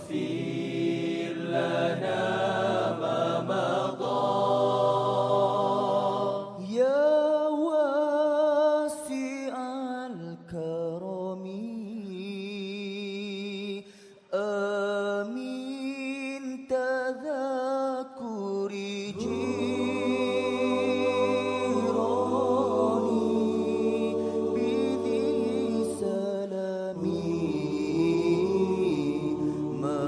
واغفر لنا ما مضى يا واسع الكرم آمين تذكر جيراني بذي سلامي ما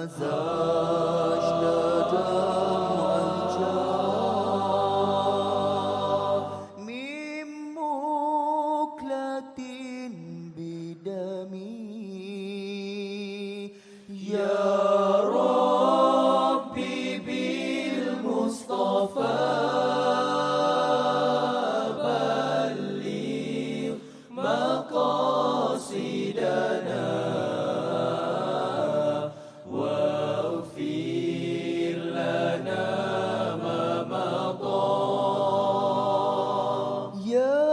زجت دمع الجار من مكلة بدمي يا ربي بالمصطفى بلغ مقاصدنا واغفر لنا ما مضى يا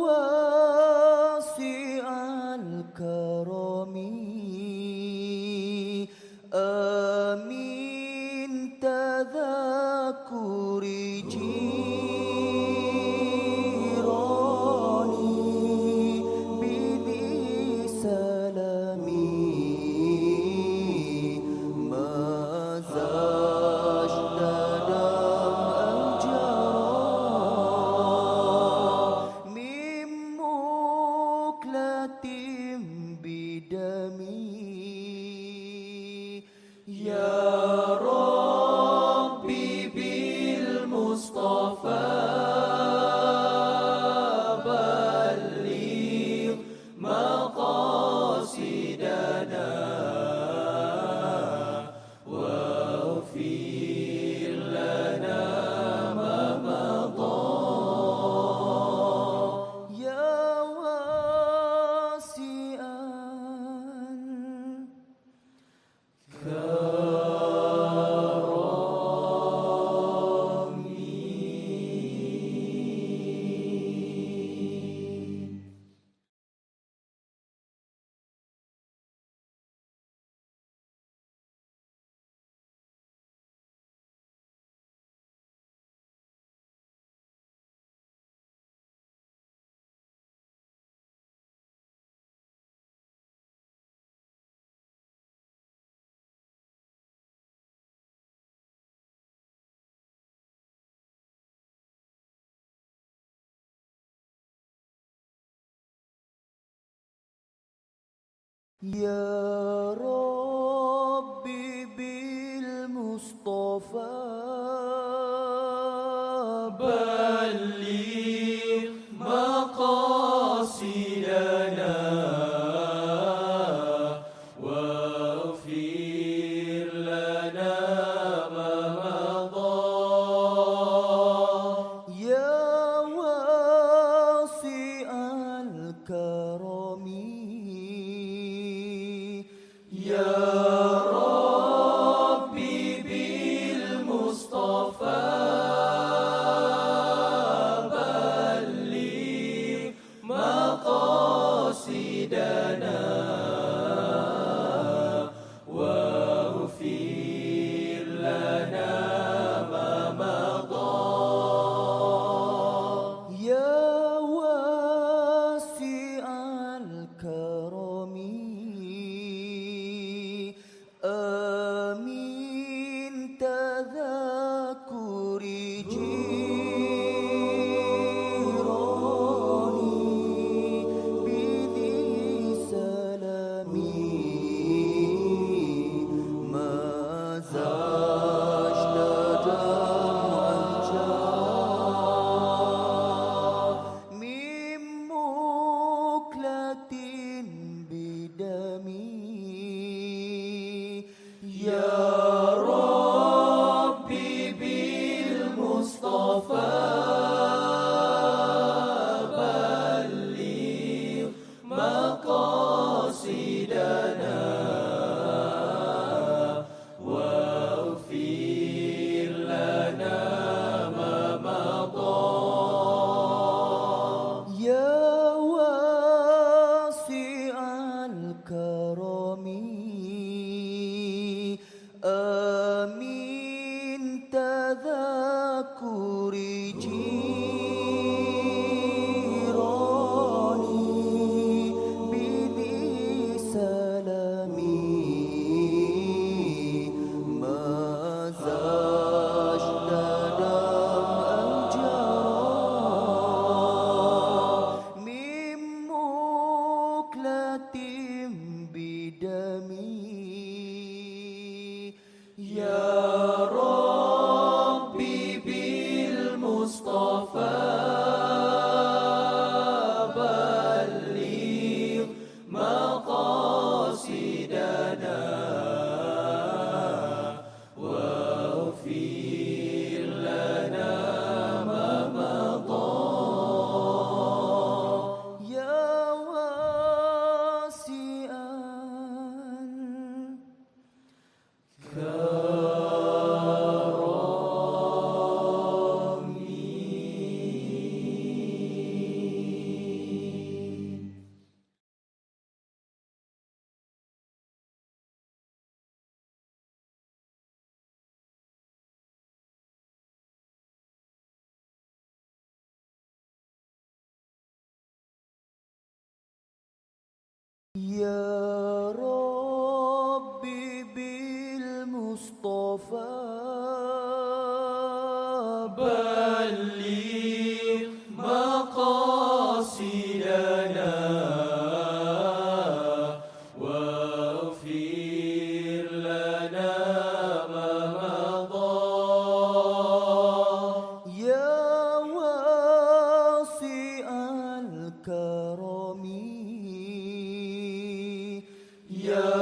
واسع الكرم آمين تذكر جيراني بذي سلامي ما زجت دمعا جرى من مكلة بدمي يا ربي بالمصطفى بلغ مقاصدنا واغفر لنا ما مضى يا ربي بالمصطفى بلغ مقاصدنا واغفر لنا ما مضى يا واسع الكرم يا ربي بالمصطفى بلغ مقاصدنا واغفر لنا ما مضى يا واسع الكرم آمين تذكر جيراني بذي سلامي ما زجت دمع الجار من مكلة بدمي يا ربي بالمصطفى بلغ مقاصدنا واغفر لنا ما مضى يا واسع الكرم آمين تذكر جيراني بذي سلامي ما زاج دم أنجرى من مكلة بدمي يا ربي بالمصطفى بلغ مقاصدنا واغفر لنا ما مضى يا واسعا يا ربي بالمصطفى بلغ مقاصدنا واغفر لنا ما مضى يا واسع الكرم يا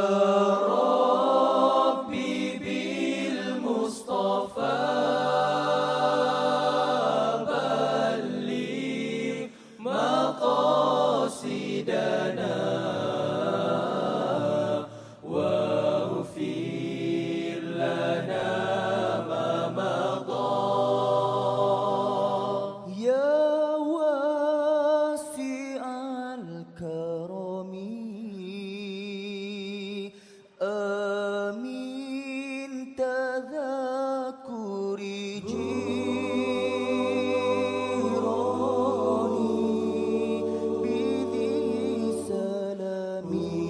ربي بالمصطفى بلغ مقاصدنا واغفر لنا ما مضى يا واسع الكرم آمين تذكر جيراني بذي سلامي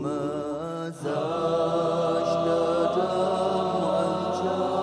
ما زاج دمع الجرى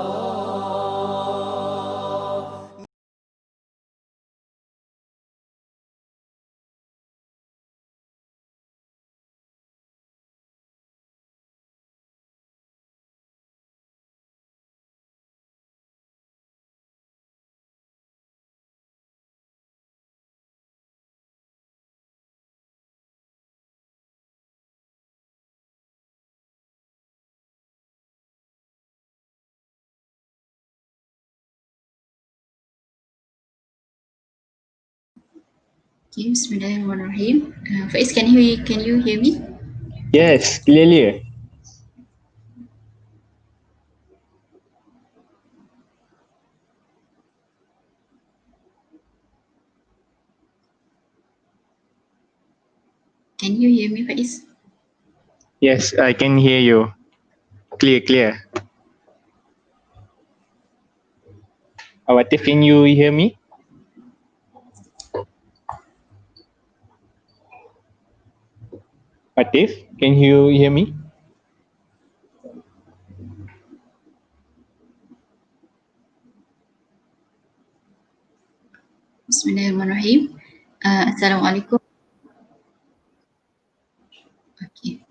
Okay, Bismillahirrahmanirrahim. Faiz, can you hear me? Yes, clearly. Can you hear me, Faiz? Yes, I can hear you. Clear. Awatif, can you hear me? Atif, can you hear me? Bismillahirrahmanirrahim. Assalamualaikum. Okay.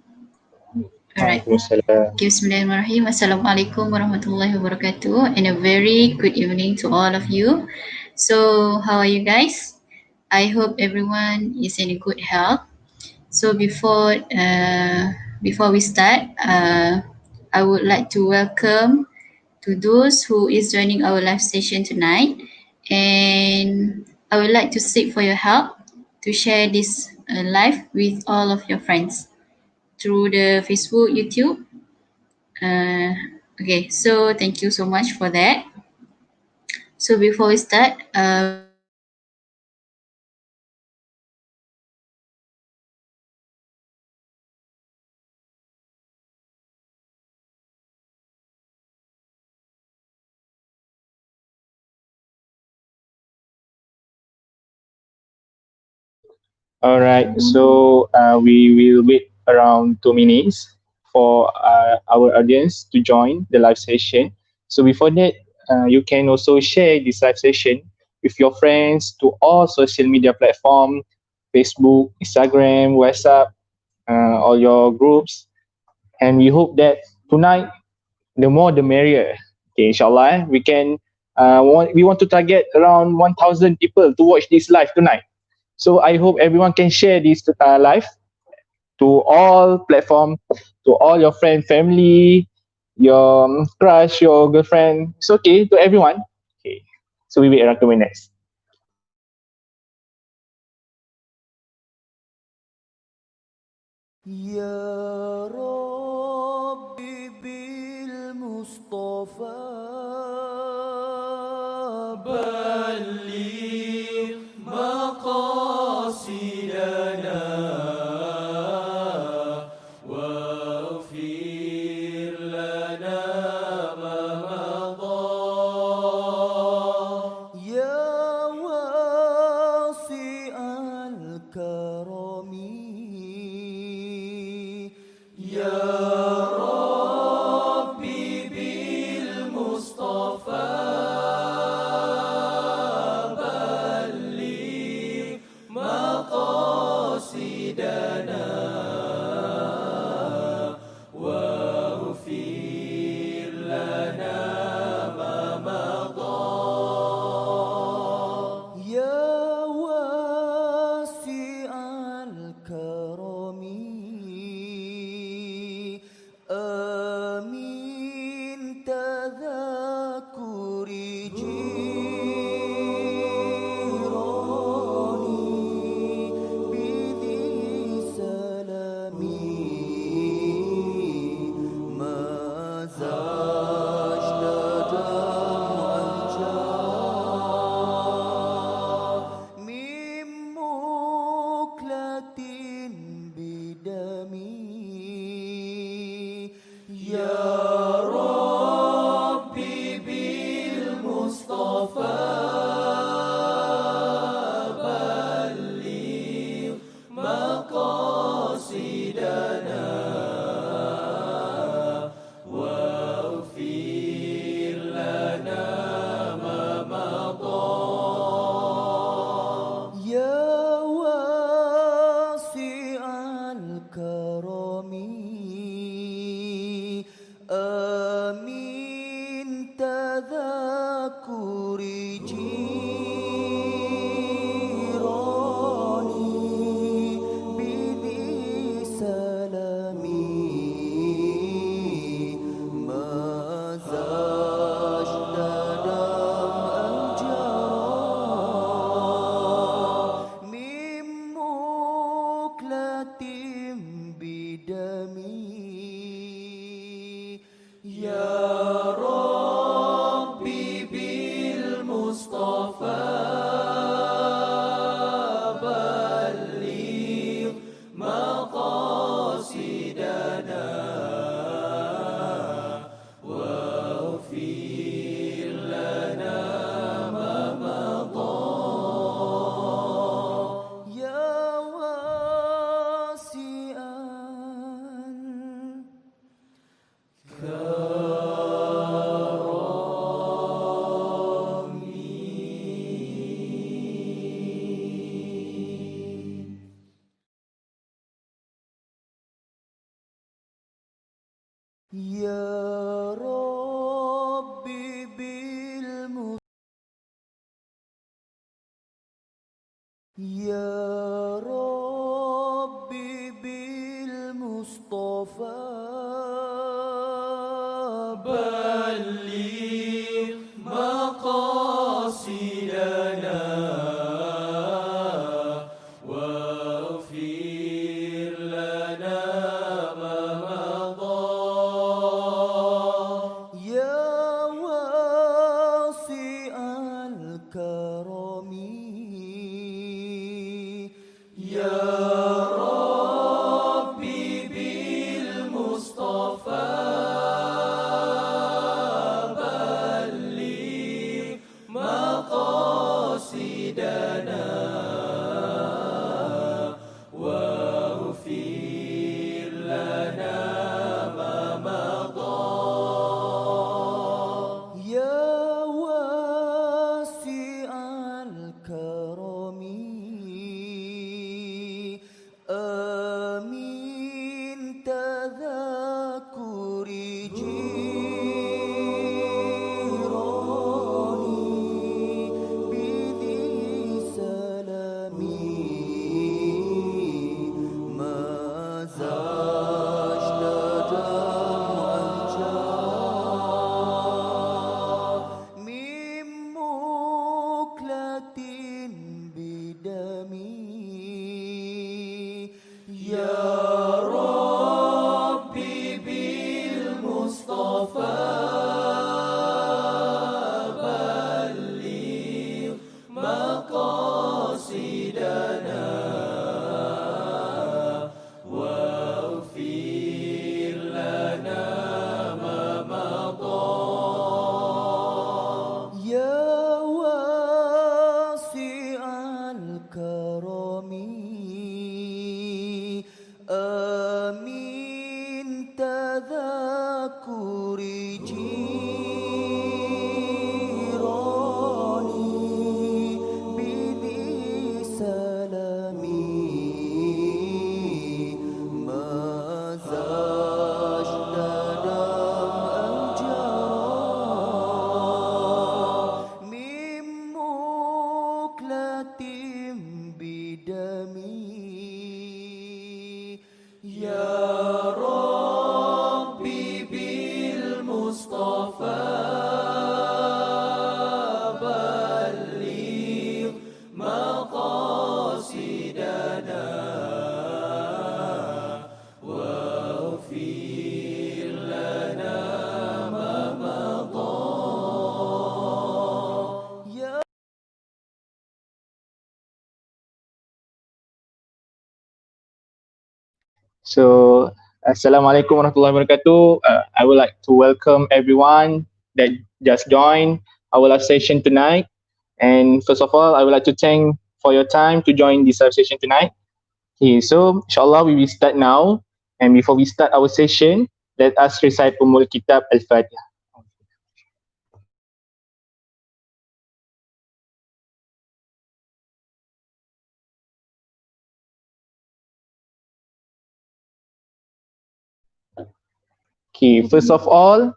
Alright. Waalaikumsalam. Okay, Bismillahirrahmanirrahim. Assalamualaikum warahmatullahi wabarakatuh. And a very good evening to all of you. So, how are you guys? I hope everyone is in a good health. So before we start, I would like to welcome to those who is joining our live session tonight, and I would like to seek for your help to share this live with all of your friends through the Facebook, YouTube. Okay, so thank you so much for that. So before we start, All right, so we will wait around 2 minutes for our audience to join the live session. So before that, you can also share this live session with your friends to all social media platform, Facebook, Instagram, WhatsApp, all your groups. And we hope that tonight, the more the merrier. Okay, inshallah, we want to target around 1,000 people to watch this live tonight. So I hope everyone can share this live to all platform, to all your friend, family, your crush, your girlfriend. It's okay to everyone. Okay. So we wait around 2 minutes. يا ربي بالمصطفى بلغ مقاصدنا واغفر لنا ما مضى يا واسع الكرم يا ربي بالمصطفى بلغ مقاصدنا واغفر لنا ما مضى يا واسع الكرم آمين تذكر جيراني بذي سلامي ما زجنا دمعا جرى من مكلة بدمي يا ربي بالمصطفى بلغ مقاصدنا واغفر لنا ما مضى يا واسع الكرم آمين تذكر جيراني بذي سلامي ما زجنا دمعا جرى من مكلة بدمي يا ربي بالمصطفى بلغ مقاصدنا واغفر لنا ما مضى يا واسعا يا ربي يا ربي بالمصطفى بلغ مقاصدنا واغفر لنا ما مضى يا ربي بالمصطفى بلغ مقاصدنا واغفر لنا ما مضى يا So, Assalamualaikum warahmatullahi wabarakatuh. I would like to welcome everyone that just joined our live session tonight. And first of all, I would like to thank for your time to join this live session tonight. Okay, so inshallah we will start now. And before we start our session, let us recite Ummul Kitab Al-Fatihah. Okay, first of all,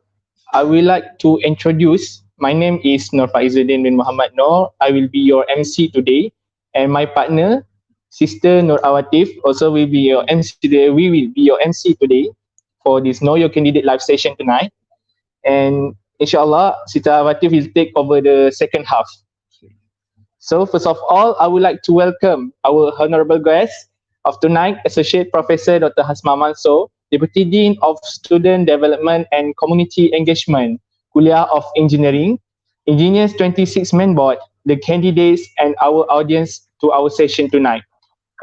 I would like to introduce. My name is Nur Faizuddin bin Muhammad Noor. I will be your MC today, and my partner, Sister Nur Awatif, also will be your MC today. We will be your MC today for this Know Your Candidate live session tonight. And inshallah, Sister Awatif will take over the second half. So first of all, I would like to welcome our honorable guest of tonight, Associate Professor Dr. Hasma Mansoor, Deputy Dean of Student Development and Community Engagement, Kuliah of Engineering, Enginius XXVI Main Board, the candidates and our audience to our session tonight.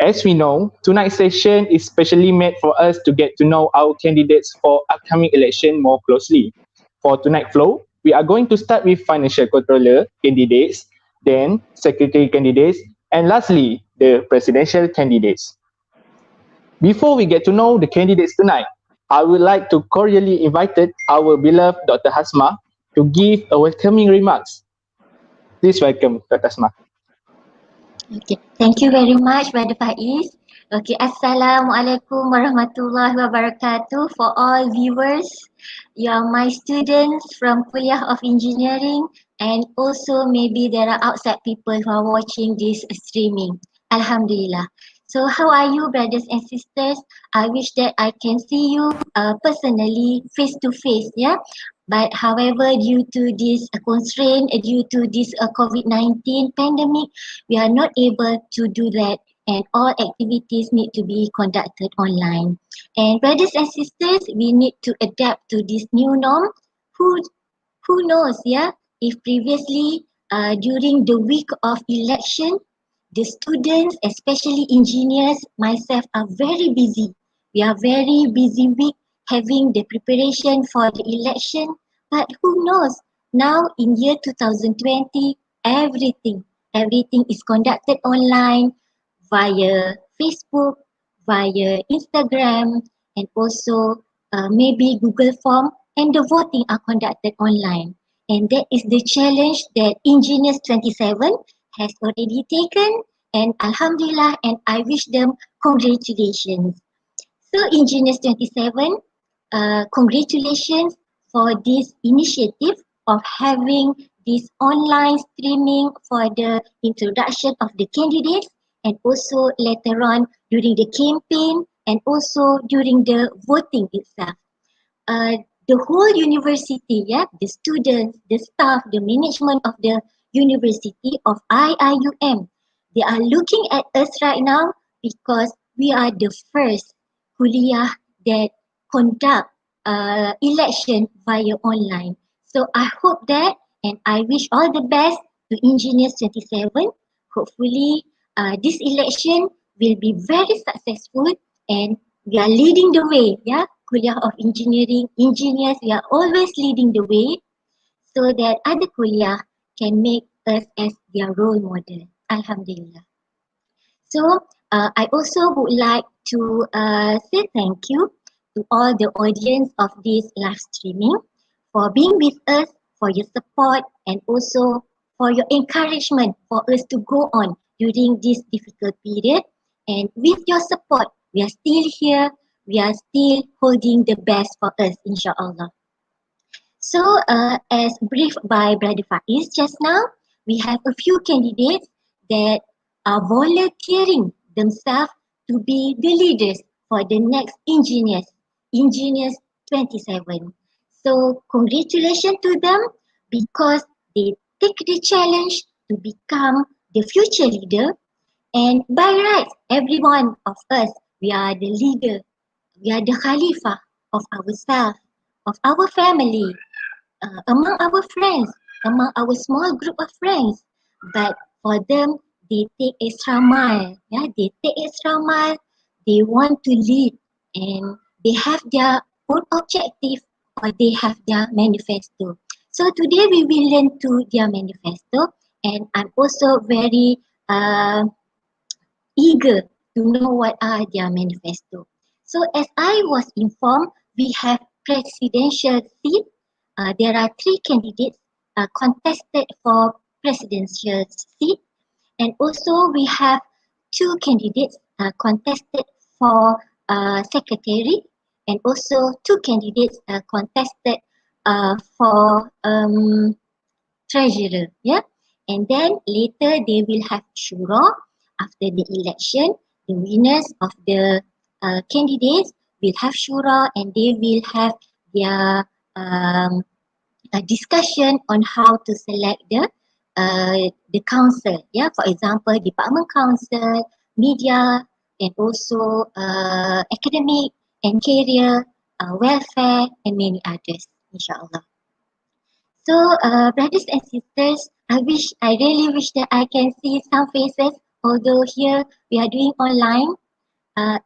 As we know, tonight's session is specially made for us to get to know our candidates for upcoming election more closely. For tonight's flow, we are going to start with financial controller candidates, then secretary candidates, and lastly, the presidential candidates. Before we get to know the candidates tonight, I would like to cordially invite our beloved Dr. Hasma to give a welcoming remarks. Please welcome Dr. Hasma. Okay, thank you very much, Brother Faiz. Okay, Assalamualaikum warahmatullahi wabarakatuh for all viewers. You are my students from Kuliah of Engineering, and also maybe there are outside people who are watching this streaming. Alhamdulillah. So how are you, brothers and sisters? I wish that I can see you personally, face to face, yeah. But however, due to this constraint, due to this COVID-19 pandemic, we are not able to do that, and all activities need to be conducted online. And brothers and sisters, we need to adapt to this new norm. Who knows, yeah? If previously during the week of election, the students, especially engineers, myself are very busy. We are very busy week having the preparation for the election. But who knows? Now in year 2020, everything is conducted online via Facebook, via Instagram, and also maybe Google Form, and the voting are conducted online. And that is the challenge that Enginius 27 has already taken, and Alhamdulillah, and I wish them congratulations. So Enginius 27, congratulations for this initiative of having this online streaming for the introduction of the candidates, and also later on during the campaign, and also during the voting itself. The whole university, yeah, the students, the staff, the management of the University of IIUM, they are looking at us right now because we are the first kuliah that conduct election via online. So I hope that, and I wish all the best to Enginius 27. Hopefully this election will be very successful, and we are leading the way, yeah. Kuliah of Engineering, engineers, we are always leading the way so that other kuliah can make us as their role model. Alhamdulillah. So I also would like to say thank you to all the audience of this live streaming for being with us, for your support, and also for your encouragement for us to go on during this difficult period. And with your support, we are still here. We are still holding the best for us, inshallah. So, as briefed by Brother Faiz just now, we have a few candidates that are volunteering themselves to be the leaders for the next Enginius 27. So congratulations to them because they take the challenge to become the future leader. And by rights, every one of us, we are the leader, we are the Khalifah of ourselves, of our family, among our friends, among our small group of friends. But for them, they take extra mile. Yeah, they take extra mile. They want to lead, and they have their own objective or they have their manifesto. So today we will learn to their manifesto, and I'm also very eager to know what are their manifesto. So as I was informed, we have presidential seat. There are three candidates contested for presidential seat, and also we have two candidates contested for secretary, and also two candidates contested for treasurer. Yeah, and then later they will have shura after the election. The winners of the candidates will have shura, and they will have their a discussion on how to select the council. Yeah, for example, department council, media, and also academic and career, welfare, and many others. Inshallah. So, brothers and sisters, I really wish that I can see some faces. Although here we are doing online,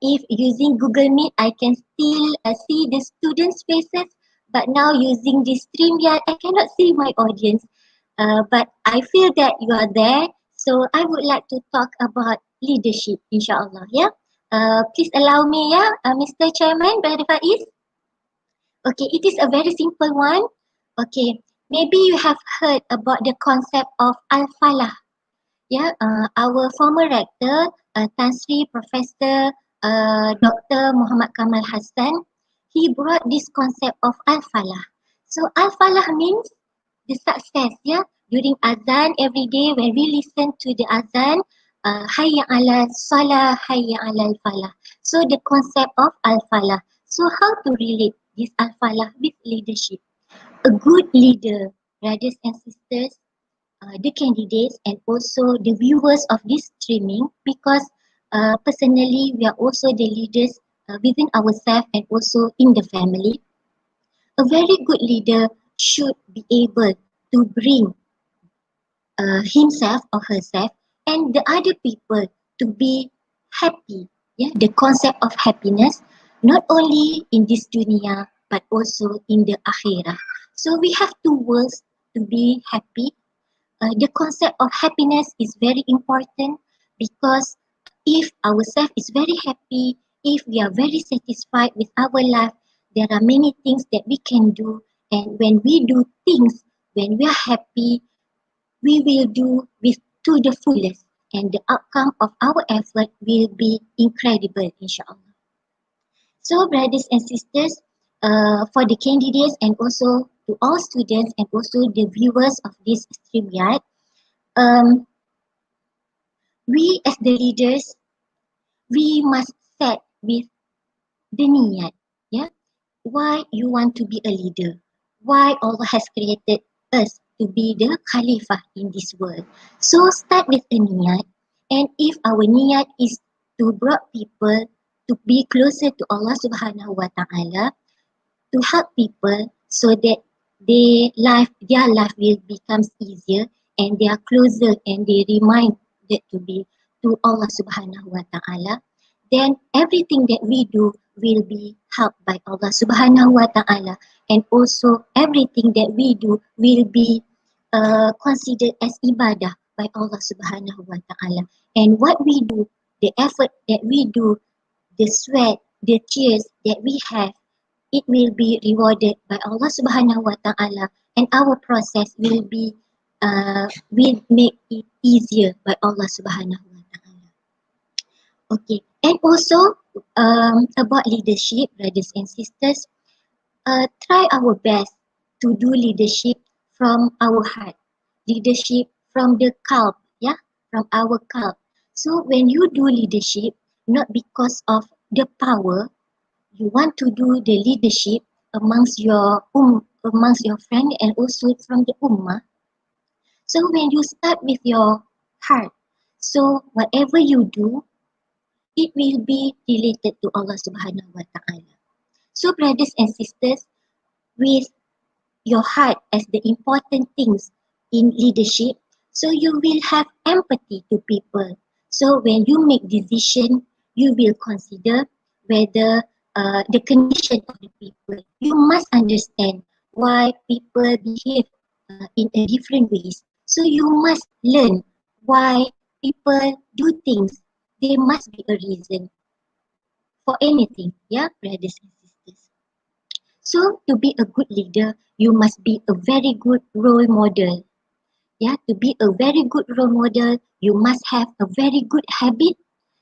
if using Google Meet, I can still see the students' faces. But now using this StreamYard, I cannot see my audience. But I feel that you are there. So I would like to talk about leadership, inshallah. Yeah. Please allow me, yeah, Mr. Chairman, Brother Faiz. Okay, it is a very simple one. Okay, maybe you have heard about the concept of Al-Falah. Yeah, our former rector, Tan Sri Professor Dr. Muhammad Kamal Hassan, he brought this concept of Al-Falah. So Al-Falah means the success, yeah. During azan every day when we listen to the azan, Hayya ala salah, Hayya ala falah. So the concept of Al-Falah. So how to relate this Al-Falah with leadership? A good leader, brothers and sisters, the candidates and also the viewers of this streaming, because personally we are also the leaders within ourselves and also in the family. A very good leader should be able to bring himself or herself and the other people to be happy. Yeah, the concept of happiness not only in this dunya but also in the akhirah. So we have two worlds to be happy. The concept of happiness is very important because if ourself is very happy, if we are very satisfied with our life, there are many things that we can do. And when we do things, when we are happy, we will do with to the fullest. And the outcome of our effort will be incredible, inshallah. So, brothers and sisters, for the candidates and also to all students and also the viewers of this StreamYard, we as the leaders, we must set with the niyat. Yeah, why you want to be a leader? Why Allah has created us to be the Khalifah in this world? So start with a niyat, and if our niyat is to bring people to be closer to Allah Subhanahu Wa Taala, to help people so that their life will become easier and they are closer and they remind that to be to Allah Subhanahu Wa Taala, then everything that we do will be helped by Allah Subhanahu Wa Taala, and also everything that we do will be considered as ibadah by Allah Subhanahu Wa Taala. And what we do, the effort that we do, the sweat, the tears that we have, it will be rewarded by Allah Subhanahu Wa Taala, and our process will make it easier by Allah Subhanahu Wa Taala. Okay, and also about leadership, brothers and sisters, try our best to do leadership from our heart, leadership from the calb, yeah, from our calb. So when you do leadership, not because of the power, you want to do the leadership amongst your friend and also from the ummah. So when you start with your heart, so whatever you do, it will be related to Allah Subhanahu wa Ta'ala. So brothers and sisters, with your heart as the important things in leadership, so you will have empathy to people. So when you make decision, you will consider whether the condition of the people. You must understand why people behave in a different ways. So you must learn why people do things. There must be a reason for anything, yeah, brothers and sisters. So to be a good leader, you must be a very good role model. Yeah, to be a very good role model, you must have a very good habit.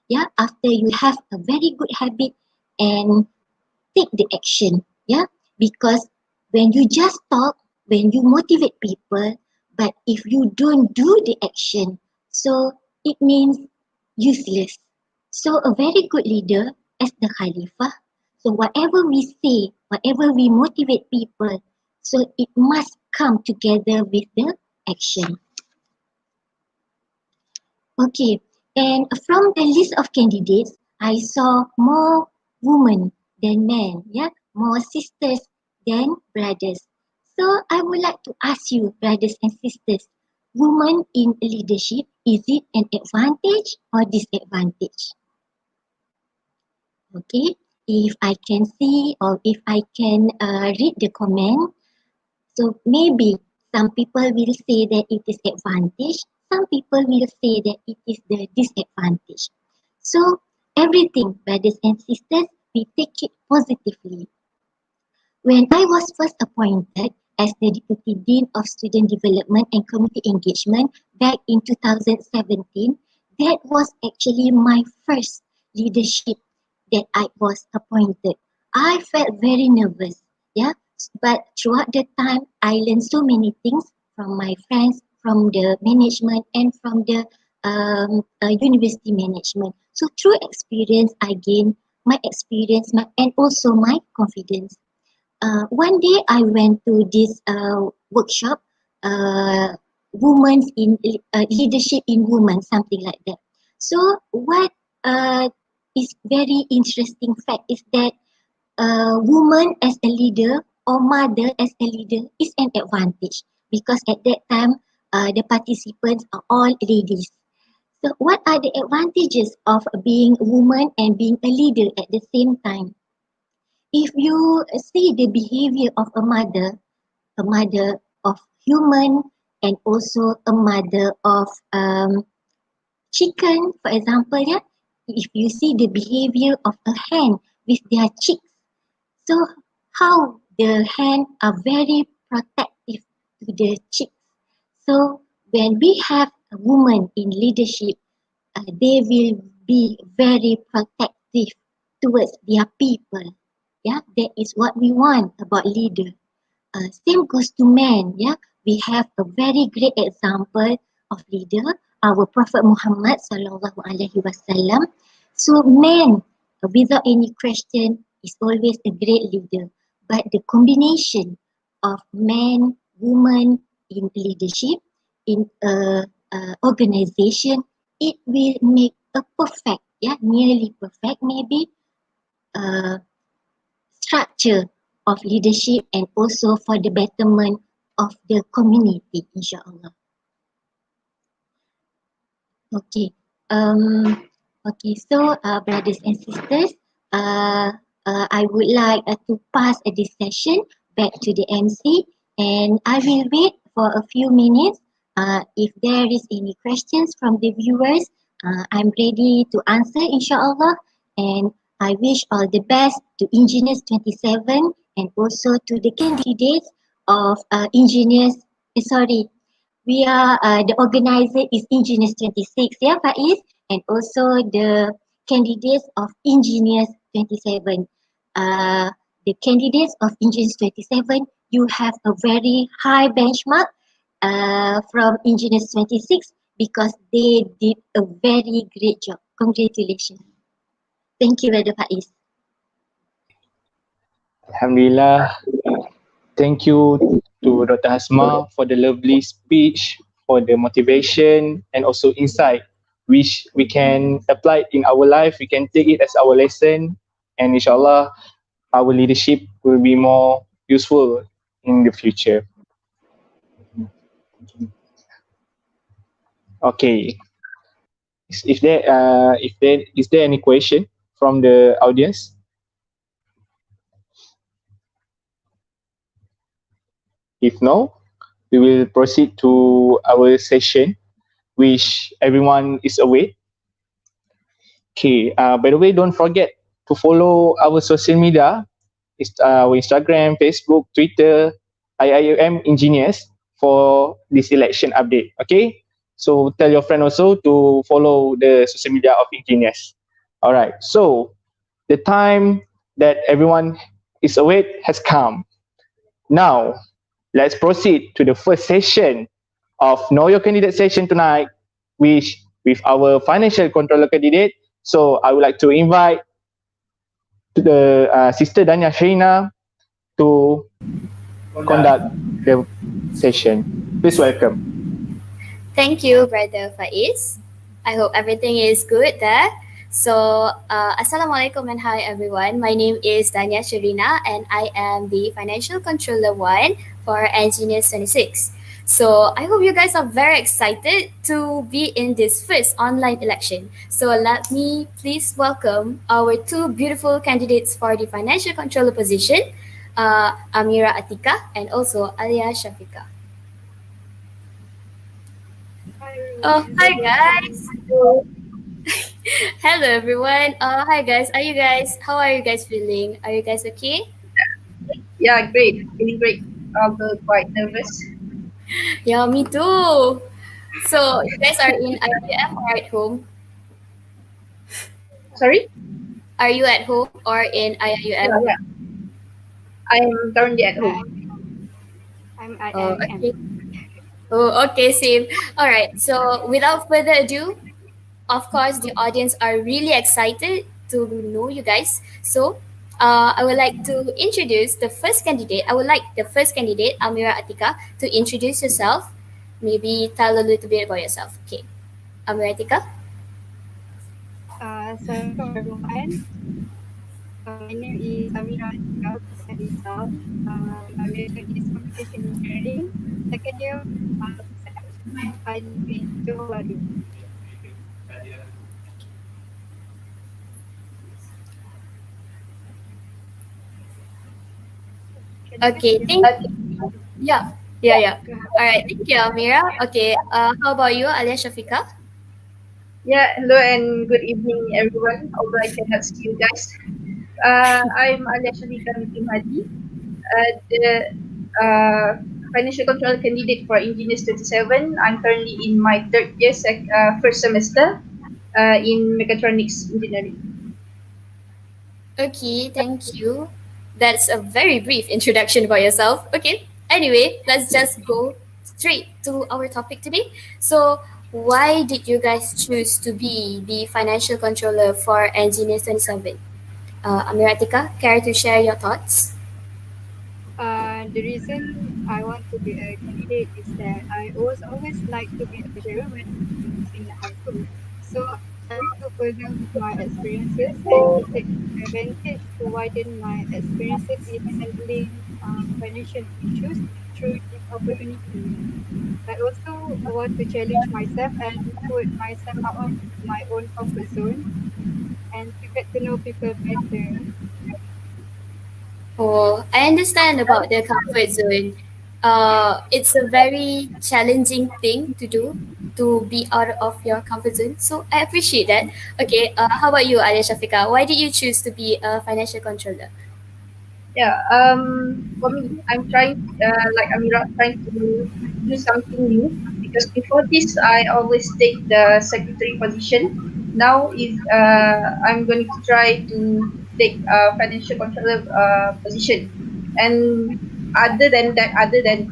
Yeah, after you have a very good habit and take the action. Yeah, because when you just talk, when you motivate people, but if you don't do the action, so it means useless. So a very good leader as the Khalifah, so whatever we say, whatever we motivate people, so it must come together with the action. Okay, and from the list of candidates, I saw more women than men, yeah, more sisters than brothers. So I would like to ask you, brothers and sisters, women in leadership, is it an advantage or disadvantage? Okay, if I can see or if I can read the comment, so maybe some people will say that it is advantage, some people will say that it is the disadvantage. So everything, brothers and sisters, we take it positively. When I was first appointed as the Deputy Dean of Student Development and Community Engagement back in 2017, that was actually my first leadership that I was appointed. I felt very nervous, yeah, but throughout the time, I learned so many things from my friends, from the management, and from the university management. So through experience, I gained my experience and also my confidence. One day I went to this workshop, women's in leadership in women, something like that. So what is very interesting fact is that woman as a leader or mother as a leader is an advantage because at that time the participants are all ladies. So what are the advantages of being a woman and being a leader at the same time? If you see the behavior of a mother of human and also a mother of chicken, for example, yeah, if you see the behavior of a hen with their chicks, so how the hen are very protective to the chicks. So when we have a woman in leadership, they will be very protective towards their people. Yeah, that is what we want about leader. Same goes to men. Yeah, we have a very great example of leader, our Prophet Muhammad Sallallahu Alaihi Wasallam. So men, without any question, is always a great leader. But the combination of men, women in leadership in a organization, it will make a perfect, yeah, nearly perfect maybe, structure of leadership and also for the betterment of the community, insyaAllah. Okay. Okay, so brothers and sisters, I would like to pass this session back to the MC and I will wait for a few minutes. If there is any questions from the viewers, I'm ready to answer, insyaAllah. And I wish all the best to Enginius 27 and also to the candidates of we are the organizer is Enginius 26, yeah, Faiz, and also the candidates of Enginius 27. The candidates of Enginius 27, you have a very high benchmark from Enginius 26 because they did a very great job. Congratulations. Thank you, Brother Faiz. Alhamdulillah. Thank you to Dr. Hasma for the lovely speech, for the motivation and also insight which we can apply in our life. We can take it as our lesson, and inshallah, our leadership will be more useful in the future. Okay. If there any question from the audience? If no, we will proceed to our session, which everyone is aware. Okay. By the way, don't forget to follow our social media. It's our Instagram, Facebook, Twitter, IIUM Engineers for this election update. Okay. So tell your friend also to follow the social media of Engineers. All right. So the time that everyone is await has come. Now, let's proceed to the first session of Know Your Candidate session tonight, which with our financial controller candidate. So I would like to invite the Sister Danya Shaina to conduct the session. Please welcome. Thank you, Brother Faiz. I hope everything is good there. So, Assalamualaikum and hi everyone. My name is Danya Sharina and I am the Financial Controller 1 for Enginius 26. So, I hope you guys are very excited to be in this first online election. So, let me please welcome our two beautiful candidates for the Financial Controller position, Amira Atika and also Alia Shafika. Oh, hi guys. Hello everyone. Hi guys. How are you guys feeling? Are you guys okay? Yeah, great. Feeling great. Although quite nervous. Yeah, me too. So you guys are in IUF or at home? Sorry? Are you at home or in IUF? Yeah. I'm currently at home. I'm at Oh, okay. Oh, okay, same. All right. So without further ado, of course, the audience are really excited to know you guys. So, I would like to introduce the first candidate. I would like the first candidate, Amira Atika, to introduce yourself. Maybe tell a little bit about yourself. Okay, Amira Atika. Assalamualaikum everyone. My name is Amira Atika Rizal. My major is Communication Engineering. Second year, I live in Johor Bahru. Okay, thank you. Yeah. All right, thank you, Amira. Okay, how about you, Alia Shafika? Yeah, hello and good evening, everyone. Although I cannot see you guys. I'm Alia Sharika Mikim Hadi, the financial control candidate for Enginius 27. I'm currently in my third year, first semester in mechatronics engineering. Okay, thank you. That's a very brief introduction about yourself. Okay, anyway, let's just go straight to our topic today. So, why did you guys choose to be the financial controller for Engineers 27? Amiratika, care to share your thoughts? The reason I want to be a candidate is that I always like to be a treasurer when in high school. So I want to further my experiences and to take advantage to widen my experiences in handling financial issues through this opportunity. I also want to challenge myself and put myself out of my own comfort zone and to get to know people better. Oh, I understand about the comfort zone. It's a very challenging thing to do to be out of your comfort zone. So I appreciate that. Okay, how about you, Alia Shafika? Why did you choose to be a financial controller? Yeah, for me, I'm trying, like Amira, trying to do something new because before this, I always take the secretary position. Now is I'm going to try to take a financial controller position, and other than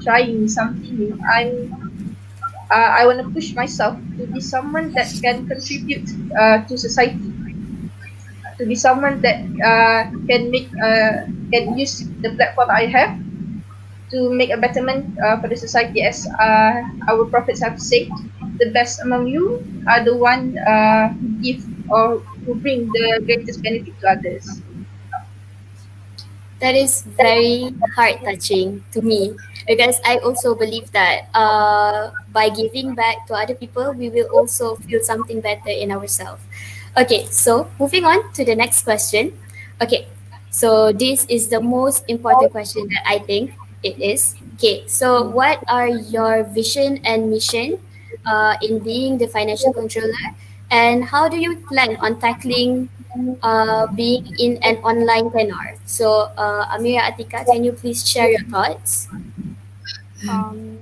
trying something new, I want to push myself to be someone that can contribute to society. to be someone that can use the platform I have to make a betterment for the society, as our prophets have said, the best among you are the one who give or who bring the greatest benefit to others. That is very heart touching to me because I also believe that by giving back to other people, we will also feel something better in ourselves. Okay, so moving on to the next question. Okay, so this is the most important question that I think it is. Okay, so what are your vision and mission in being the financial controller, and how do you plan on tackling being in an online tenor? So, Amira Atika, can you please share your thoughts? Um,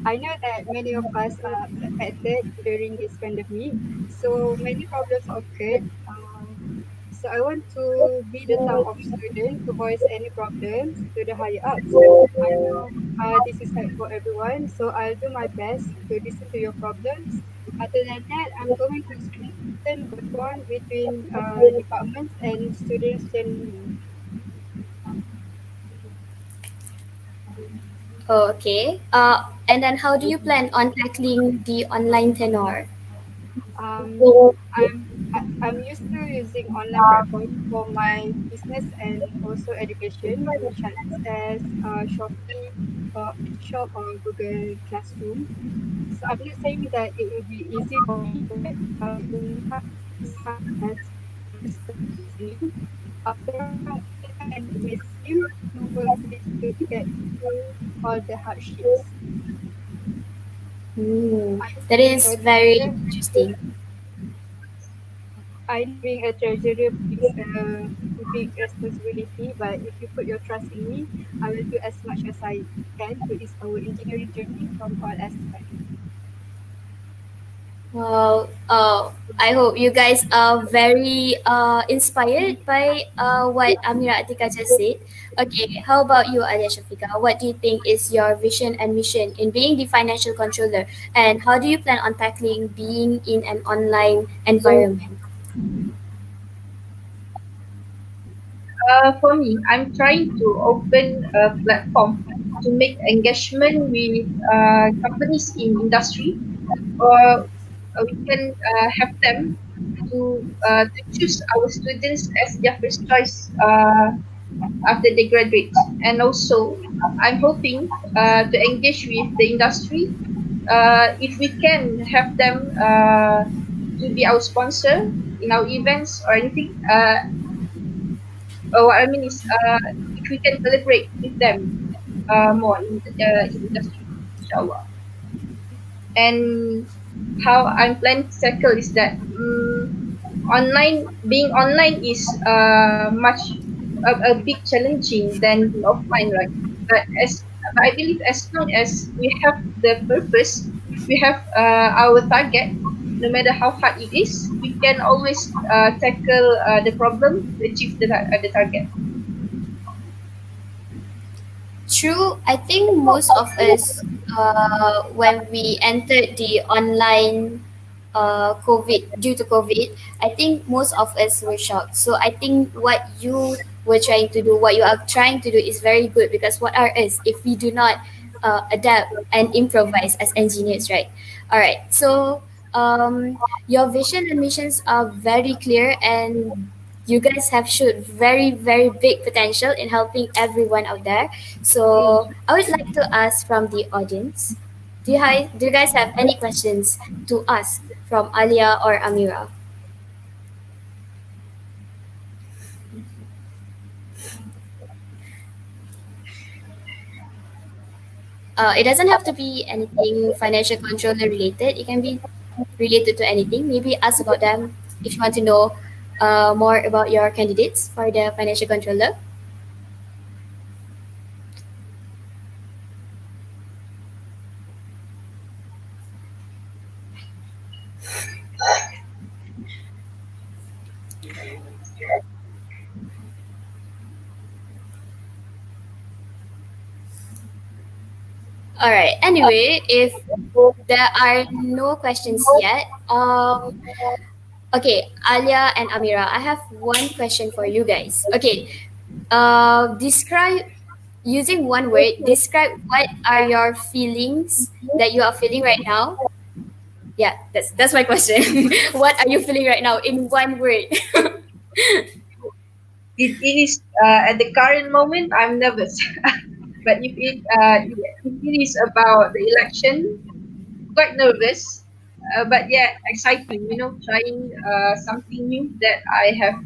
I know that many of us are affected during this pandemic, so many problems occurred. So I want to be the type of student to voice any problems to the higher ups. I know this is hard for everyone, so I'll do my best to listen to your problems. Other than that, I'm going to strengthen the bond between departments and students generally. Okay. And then how do you plan on tackling the online tenor? Um, I'm used to using online platform for my business and also education, such as Shopee, Shop or Google Classroom. So I'm not saying that it will be easy for me, but it will not be as hard as the start listening. After I meet with him, we will need to get through all the hardships. Hmm, I know that being is a very treasurer, interesting. I know being a treasurer is a big responsibility, but if you put your trust in me, I will do as much as I can to ease our engineering journey from all aspects. Well, I hope you guys are very inspired by what Amira Atika just said. Okay, how about you, Alia Shafika? What do you think is your vision and mission in being the financial controller? And how do you plan on tackling being in an online environment? For me, I'm trying to open a platform to make engagement with companies in industry, or we can have them to choose our students as their first choice after they graduate. And also, I'm hoping to engage with the industry. If we can have them to be our sponsor in our events or anything. What I mean is, if we can collaborate with them more in industry, inshallah. And how I'm planning to tackle is that being online is much a big challenging than being offline, right? But I believe as long as we have the purpose, we have our target, no matter how hard it is, we can always tackle the problem to achieve the target. True, I think most of us, when we entered the online due to COVID, I think most of us were shocked. So I think what you were trying to do, what you are trying to do is very good because what are us if we do not adapt and improvise as engineers, right? All right. So your vision and missions are very clear and you guys have showed very very big potential in helping everyone out there. So I would like to ask from the audience, do you guys have any questions to ask from Alia or Amira? It doesn't have to be anything financial controller related. It can be related to anything. Maybe ask about them if you want to know more about your candidates for the financial controller. All right. Anyway, if there are no questions yet, Okay, Alia and Amira, I have one question for you guys. Okay, describe using one word. Describe what are your feelings that you are feeling right now. Yeah, that's my question. What are you feeling right now in one word? It is at the current moment I'm nervous, but if it is about the election, quite nervous, but yeah, exciting. Trying something new that I have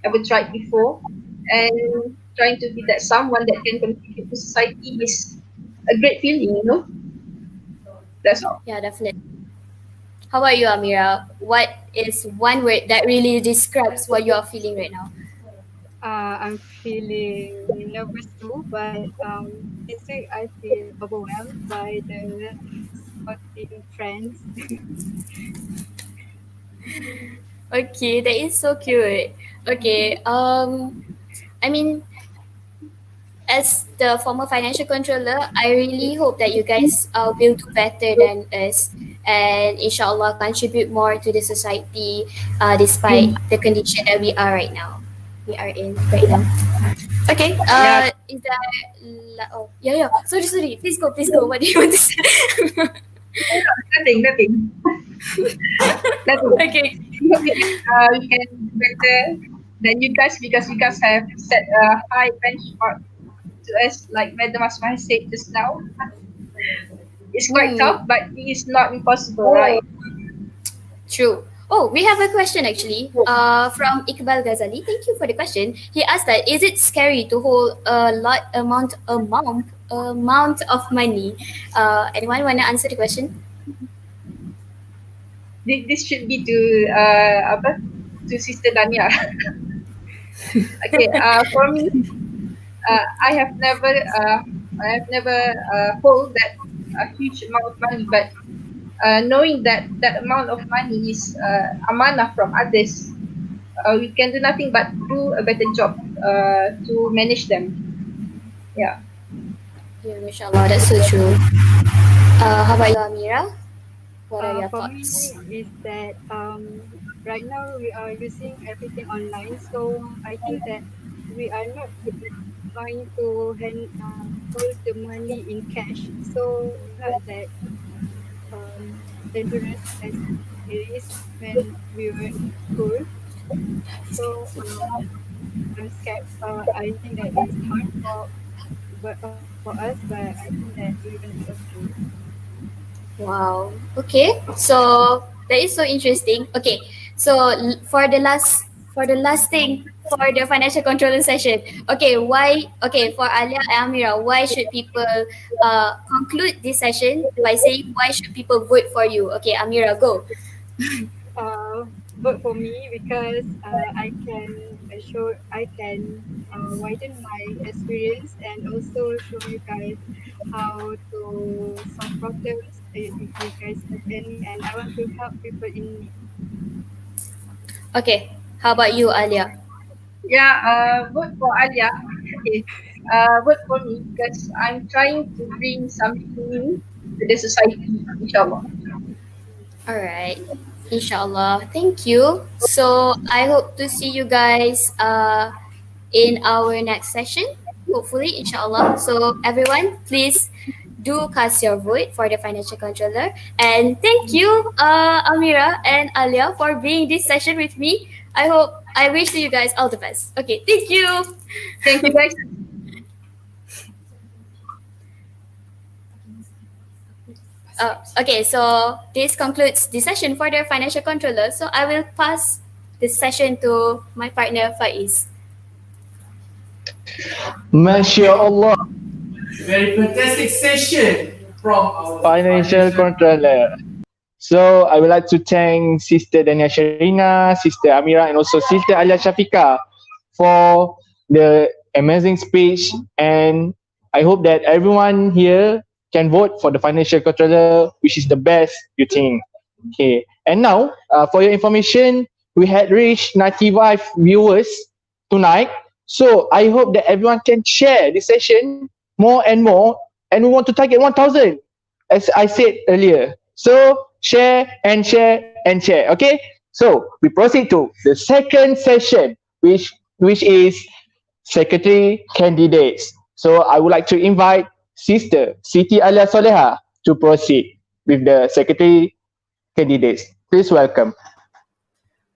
ever tried before, and trying to be that someone that can contribute to society is a great feeling. That's all. Yeah, definitely. How about you, Amira? What is one word that really describes what you are feeling right now? I'm feeling nervous too, but this week I feel overwhelmed by the sporting trends. Okay, that is so cute. Okay, I mean, as the former financial controller, I really hope that you guys will do better than us and inshallah contribute more to the society despite the condition that we are right now. We are in right now. Okay, Yeah, is that, oh, yeah, yeah. Sorry, sorry. Please go, please go. What do you want to say? nothing. Nothing. Okay, We hope we can do better than you guys because you guys have set a high benchmark to us, like Madam Asma said just now. It's quite mm, tough, but it is not impossible, right? true. Oh, we have a question actually from Iqbal Ghazali. Thank you for the question. He asked that is it scary to hold a lot amount of money? Anyone want to answer the question? This should be to apa to Sister Dania. Okay. For me, I have never hold that a huge amount of money, but knowing that that amount of money is amanah from others, we can do nothing but do a better job to manage them. Yeah. Yeah, mashallah, that's so true. How about you, Amira? What are your For thoughts? me, is that right now we are using everything online, so I think that we are not going to hold the money in cash. So it's not that dangerous as it is when we were in school. So I'm scared. I think that it's hard for us, but I think that we're gonna be okay. Wow. Okay. So that is so interesting. Okay. So for the last thing for the financial controller session. Okay. Why? Okay. For Alia and Amira, why should people conclude this session by saying why should people vote for you? Okay, Amira, go. uh, vote for me because I can widen my experience and also show you guys how to solve problems if you guys have any, and I want to help people in need. Okay. How about you, Alia? Yeah, vote for Alia. Okay. Vote for me because I'm trying to bring something new to the society, inshallah. All right. Inshallah. Thank you. So I hope to see you guys in our next session, hopefully, inshallah. So, everyone, please do cast your vote for the financial controller. And thank you, Amira and Alia, for being this session with me. I wish you guys all the best. Okay, thank you. Thank you, guys. Okay, so this concludes the session for the financial controller. So, I will pass this session to my partner, Faiz. Masya Allah, Very fantastic session from our financial controller. So I would like to thank Sister Dania Sharina, Sister Amira, and also Sister Alia Shafika for the amazing speech. And I hope that everyone here can vote for the financial controller, which is the best you think. Okay. And now, for your information, we had reached 95 viewers tonight. So I hope that everyone can share this session more and more. And we want to target 1,000, as I said earlier. So share and share and share. Okay. So we proceed to the second session, which is secretary candidates. So I would like to invite Sister Siti Alia Soleha to proceed with the secretary candidates. Please welcome.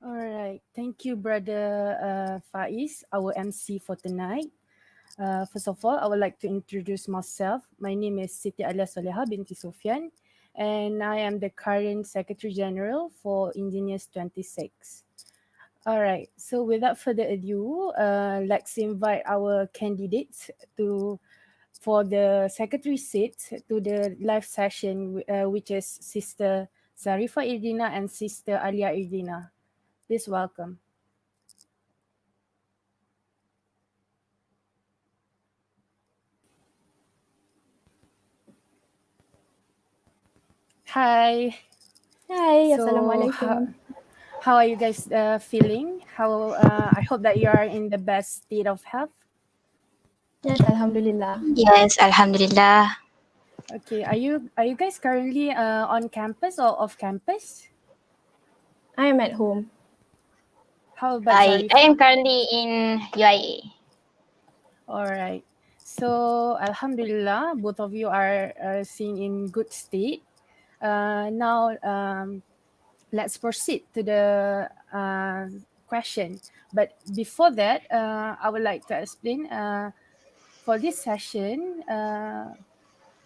All right. Thank you, Brother Faiz, our MC for tonight. First of all, I would like to introduce myself. My name is Siti Alia Soleha binti Sofyan, and I am the current Secretary General for Enginius XXVI. All right. So without further ado, let's invite our candidates for the secretary seat to the live session, which is Sister Zarifa Irdina and Sister Alia Irdina. Please welcome. Hi. Hi, So Assalamualaikum. how are you guys feeling? I hope that you are in the best state of health. Yes, Alhamdulillah. Yes, Alhamdulillah. Okay, are you guys currently on campus or off campus? I am at home. How about I Zarifa? am currently in UIA. All right. So Alhamdulillah, both of you are seen in good state. Now let's proceed to the question. But before that, I would like to explain for this session,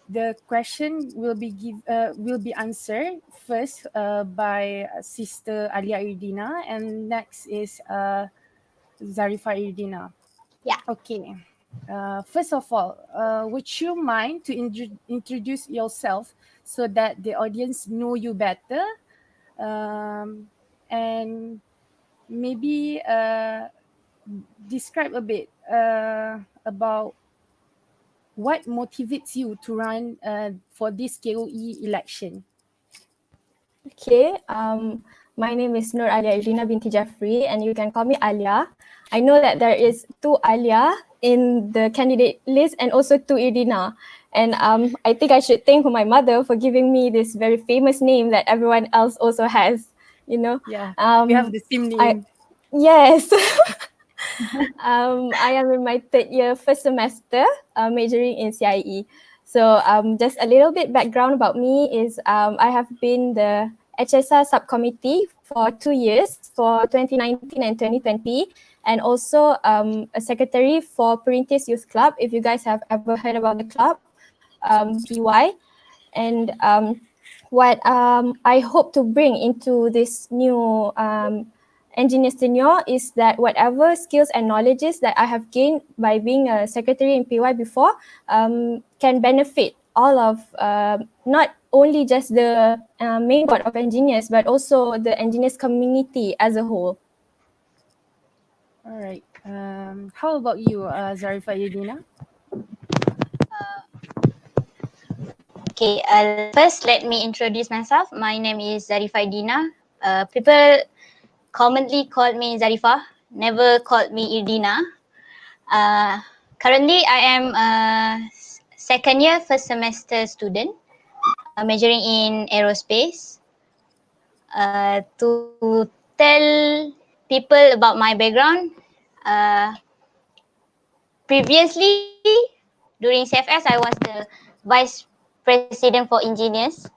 the question will be answered first by Sister Alia Irdina, and next is Zarifa Irdina. Yeah. Okay. First of all, would you mind to introduce yourself so that the audience know you better, and maybe describe a bit about what motivates you to run for this KOE election? Okay, my name is Nur Alia Irina binti Jafri, and you can call me Alia. I know that there is 2 Alia in the candidate list and also 2 Irdina. And I think I should thank my mother for giving me this very famous name that everyone else also has, you know. Yeah, we have the same name. Yes. I am in my 3rd year, 1st semester, majoring in CIE. So just a little bit background about me is I have been the HSR subcommittee for 2 years for 2019 and 2020, and also a secretary for Perintis Youth Club, if you guys have ever heard about the club, PY. And what I hope to bring into this new Enginius tenure is that whatever skills and knowledges that I have gained by being a secretary in PY before can benefit all of not only just the main board of engineers, but also the engineers community as a whole. All right. How about you, Zarifa Irdina? Okay, first let me introduce myself. My name is Zarifa Irdina. People commonly call me Zarifa, never called me Irdina. Currently, I am a 2nd year, 1st semester student, majoring in aerospace. To tell people about my background, previously during CFS, I was the vice president for engineers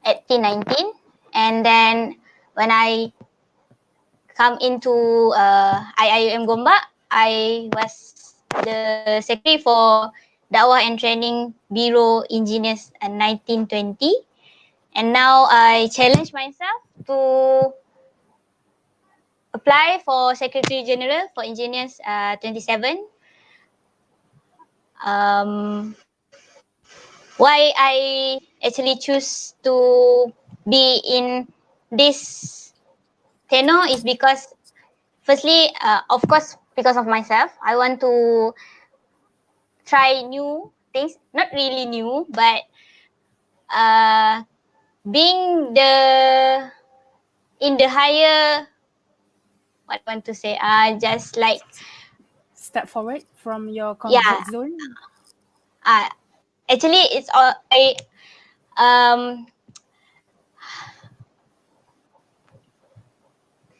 at T19, and then when I come into IIUM Gombak, I was the secretary for Dakwah and Training Bureau Engineers in 1920, and now I challenge myself to apply for Secretary General for Engineers 27. Why I actually choose to be in this tenure is because, firstly, of course, because of myself. I want to try new things, not really new, but being in the higher, what I want to say, just like step forward from your comfort zone. Actually, it's all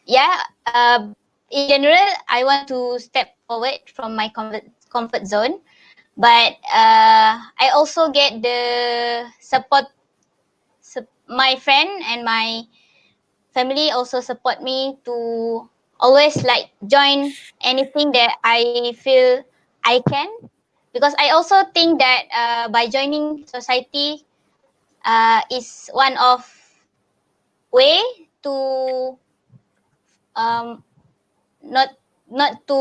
In general, I want to step forward from my comfort zone, but I also get the support. My friend and my family also support me to always like join anything that I feel I can, because I also think that by joining society is one of way to not to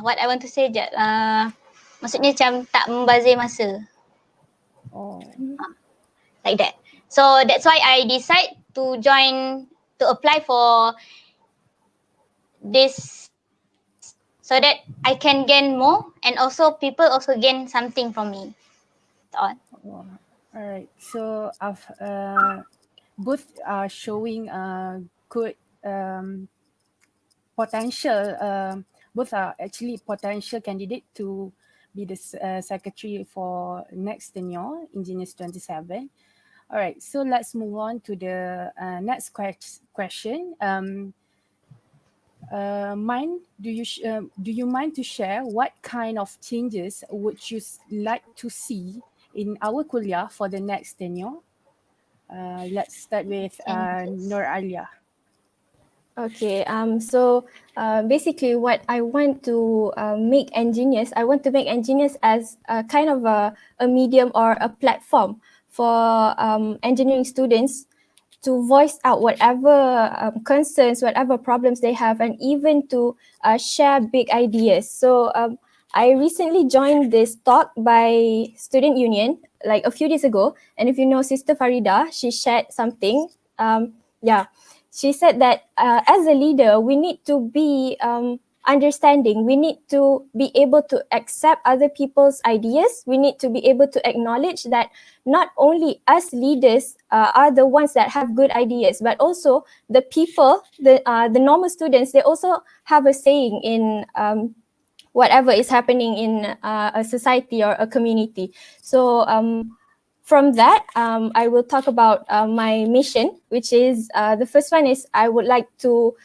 what I want to say je, maksudnya macam tak membazir masa. Like that. So that's why I decide to apply for this, so that I can gain more and also people also gain something from me. That's all. All right. So both are showing good potential. Both are actually potential candidate to be the secretary for next tenure, Enginius 27. All right. So let's move on to the next question. Do you mind to share what kind of changes would you like to see in our kuliah for the next tenure? Let's start with Nur Alia. Okay, so basically what I want to make Enginius, I want to make Enginius as a kind of a medium or a platform for engineering students to voice out whatever concerns, whatever problems they have, and even to share big ideas. So I recently joined this talk by Student Union like a few days ago, and if you know Sister Farida, she shared something. She said that as a leader, we need to be understanding. We need to be able to accept other people's ideas. We need to be able to acknowledge that not only us leaders are the ones that have good ideas, but also the people, the normal students, they also have a saying in whatever is happening in a society or a community. So from that, I will talk about my mission, which is the first one is I would like to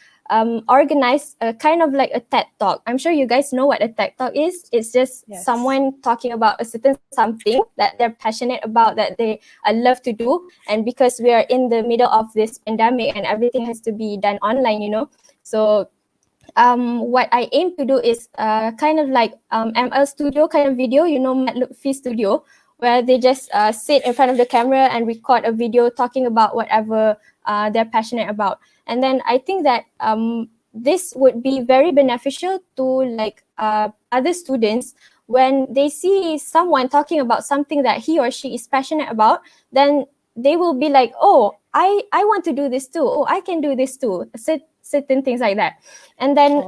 organize a kind of like a TED Talk. I'm sure you guys know what a TED Talk is. It's just someone talking about a certain something that they're passionate about, that they love to do. And because we are in the middle of this pandemic and everything has to be done online, you know. So what I aim to do is kind of like ML Studio kind of video, you know, Matloop Studio, where they just sit in front of the camera and record a video talking about whatever they're passionate about. And then I think that this would be very beneficial to like other students when they see someone talking about something that he or she is passionate about, then they will be like, oh, I want to do this too. Oh, I can do this too. Certain things like that. And then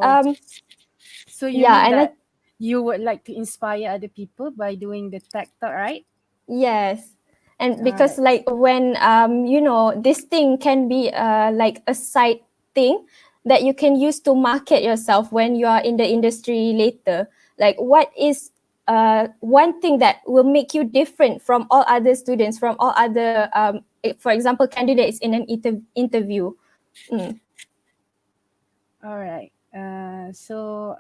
so you mean that you would like to inspire other people by doing the TED Talk, right? Yes. And because like when you know, this thing can be like a side thing that you can use to market yourself when you are in the industry later. Like what is one thing that will make you different from all other students, from all other for example candidates in an interview. All right. So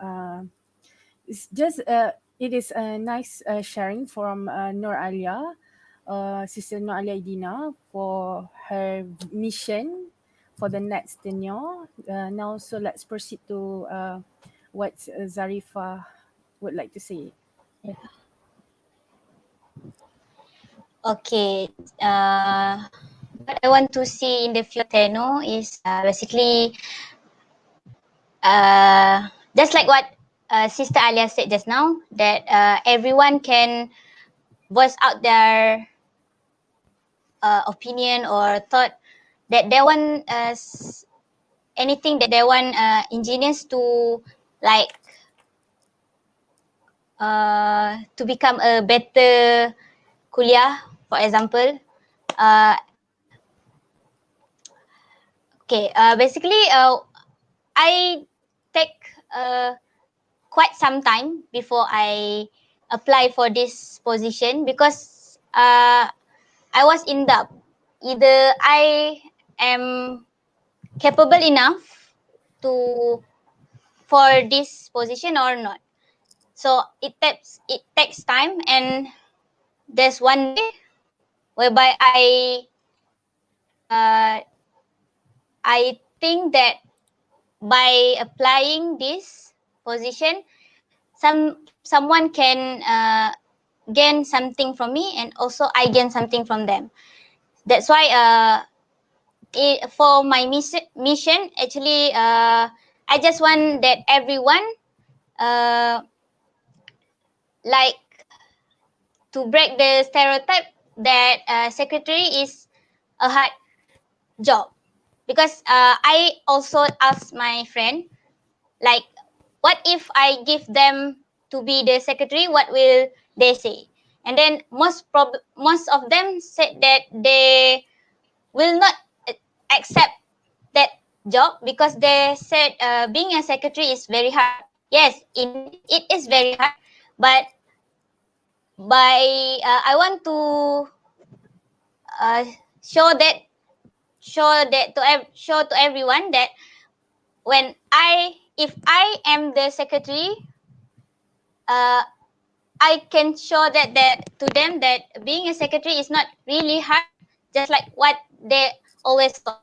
it's just it is a nice sharing from Nur Alia, Sister Nur Alia Idina, for her mission for the next tenure. Now, so let's proceed to what Zarifa would like to say. Okay. What I want to see in the future tenure is basically just like what Sister Alia said just now, that everyone can voice out their opinion or thought, that they want anything that they want engineers to like to become a better kuliah, for example. Basically I take quite some time before I apply for this position, because I was in doubt. Either I am capable enough to for this position or not. So it takes time, and there's one day whereby I think that by applying this position, someone can gain something from me, and also I gain something from them. That's why for my mission actually, I just want that everyone like to break the stereotype that secretary is a hard job, because I also asked my friend, like, what if I give them to be the secretary, what will they say? And then most of them said that they will not accept that job, because they said being a secretary is very hard. Yes, it is very hard, but by I want to show to everyone that if I am the secretary, I can show that to them that being a secretary is not really hard, just like what they always thought.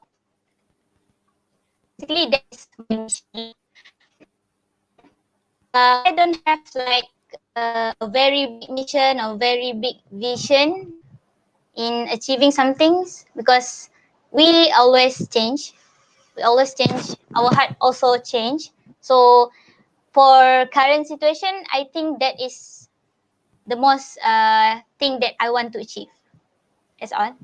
Basically, that's my mission. I don't have like a very big mission or very big vision in achieving some things, because we always change. We always change. Our heart also change. So for current situation, I think that is the most thing that I want to achieve. That's all.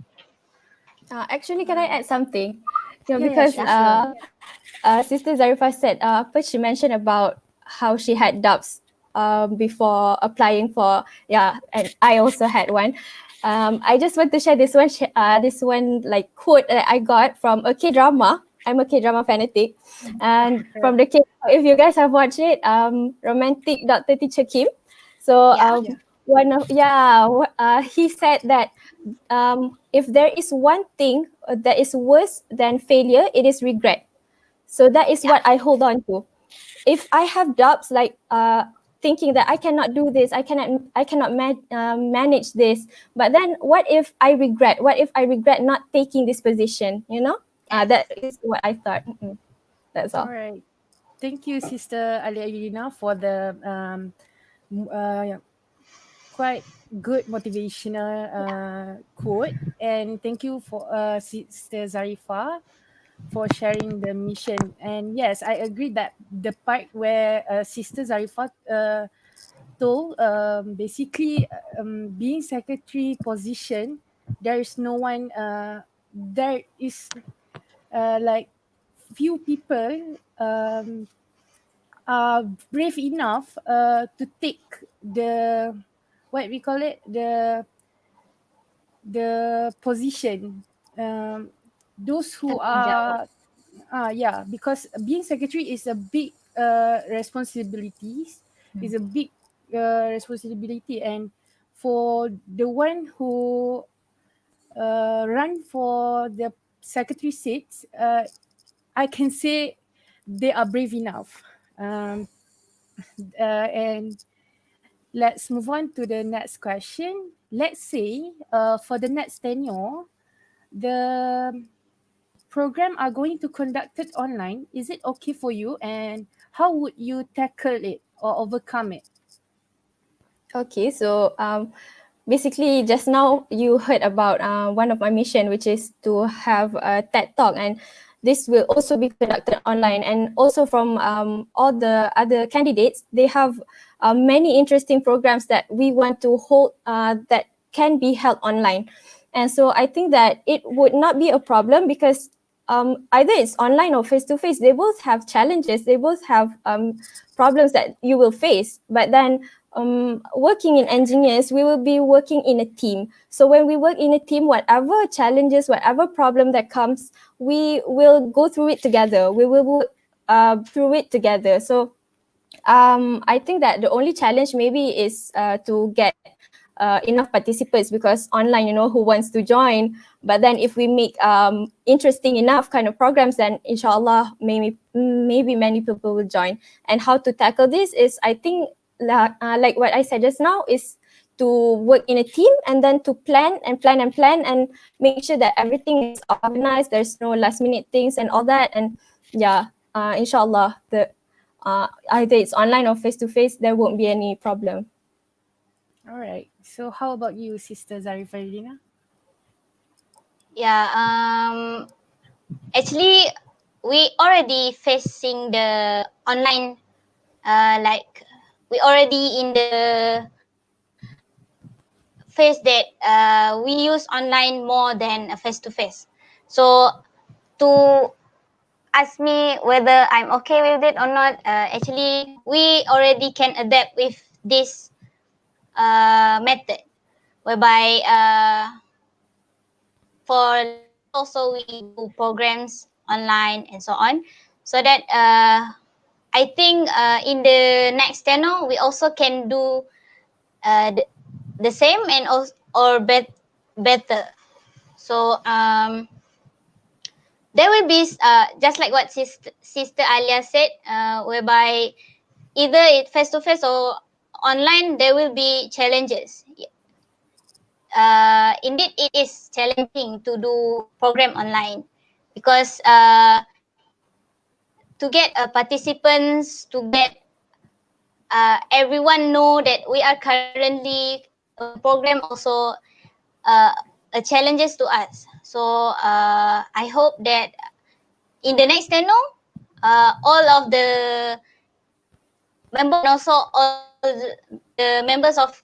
Actually, can I add something? Yeah, Because sure. Sister Zarifah said, she mentioned about how she had doubts before applying for, and I also had one. I just want to share this one like quote that I got from a K-drama. I'm a K-drama fanatic, and from the K, if you guys have watched it, Romantic Dr. Teacher Kim. So he said that if there is one thing that is worse than failure, it is regret. So that is what I hold on to. If I have doubts, like thinking that I cannot do this, I cannot manage this, but then what if I regret? What if I regret not taking this position? That is what I thought. That's all. All right. Thank you, Sister Alina, for the quite good motivational quote, and thank you for Sister Zarifah for sharing the mission. And yes, I agree that the part where Sister Zarifah told, basically being secretary position, there is no one, there is like few people are brave enough to take the, what we call it, the position. Those who are because being secretary is a big responsibilities, is a big responsibility, and for the one who run for the secretary seats, I can say they are brave enough. And let's move on to the next question. Let's say for the next tenure, the program are going to conduct it online. Is it okay for you, and how would you tackle it or overcome it? Okay, so basically just now you heard about one of my mission, which is to have a TED Talk, and this will also be conducted online. And also from all the other candidates, they have many interesting programs that we want to hold that can be held online. And so I think that it would not be a problem, because either it's online or face-to-face, they both have challenges, they both have problems that you will face. But then working in Enginius, we will be working in a team. So when we work in a team, whatever challenges, whatever problem that comes, we will go through it together. We will work through it together. So I think that the only challenge maybe is to get, to find the right people, to find the right team, to find the right, the right people, to work together. So I think that enough participants, because online, who wants to join? But then if we make interesting enough kind of programs, then inshallah, maybe many people will join. And how to tackle this is, I think, like what I said just now, is to work in a team and then to plan and make sure that everything is organized. There's no last minute things and all that. And yeah, inshallah, either it's online or face to face, there won't be any problem. All right. So how about you, Sister Zarifardina? Yeah, actually, we already facing the online, like we already in the phase that we use online more than face to face. So to ask me whether I'm okay with it or not, actually we already can adapt with this method, whereby for also we do programs online and so on, so that I think in the next channel we also can do the same and also or better. So there will be just like what Sister Alia said, whereby either it face to face or online, there will be challenges. Indeed, it is challenging to do program online, because to get participants, to get everyone know that we are currently program also a challenges to us. So I hope that in the next channel, all of the members and also all the members of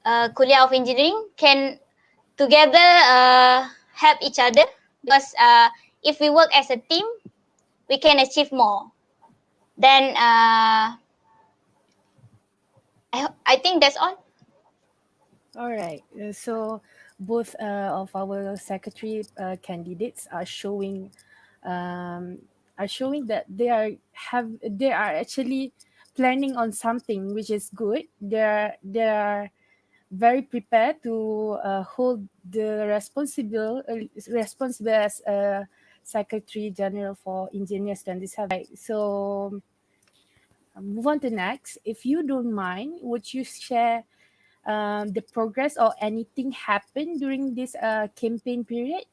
Kuliah of Engineering can together help each other, because if we work as a team, we can achieve more. Then I think that's all. All right. So both of our secretary candidates are showing that they are actually planning on something which is good. They are very prepared to hold the responsible as Secretary General for Engineers 27. So move on to next. If you don't mind, would you share the progress or anything happened during this campaign period?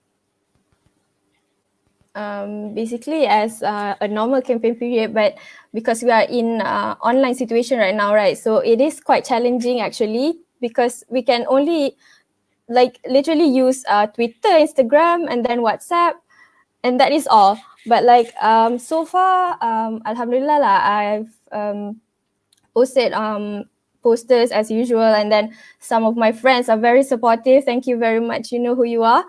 Basically as a normal campaign period, but because we are in online situation right now, right? So it is quite challenging actually, because we can only like literally use Twitter, Instagram, and then WhatsApp, and that is all. But like so far, Alhamdulillah lah, I've posted posters as usual, and then some of my friends are very supportive. Thank you very much. You know who you are.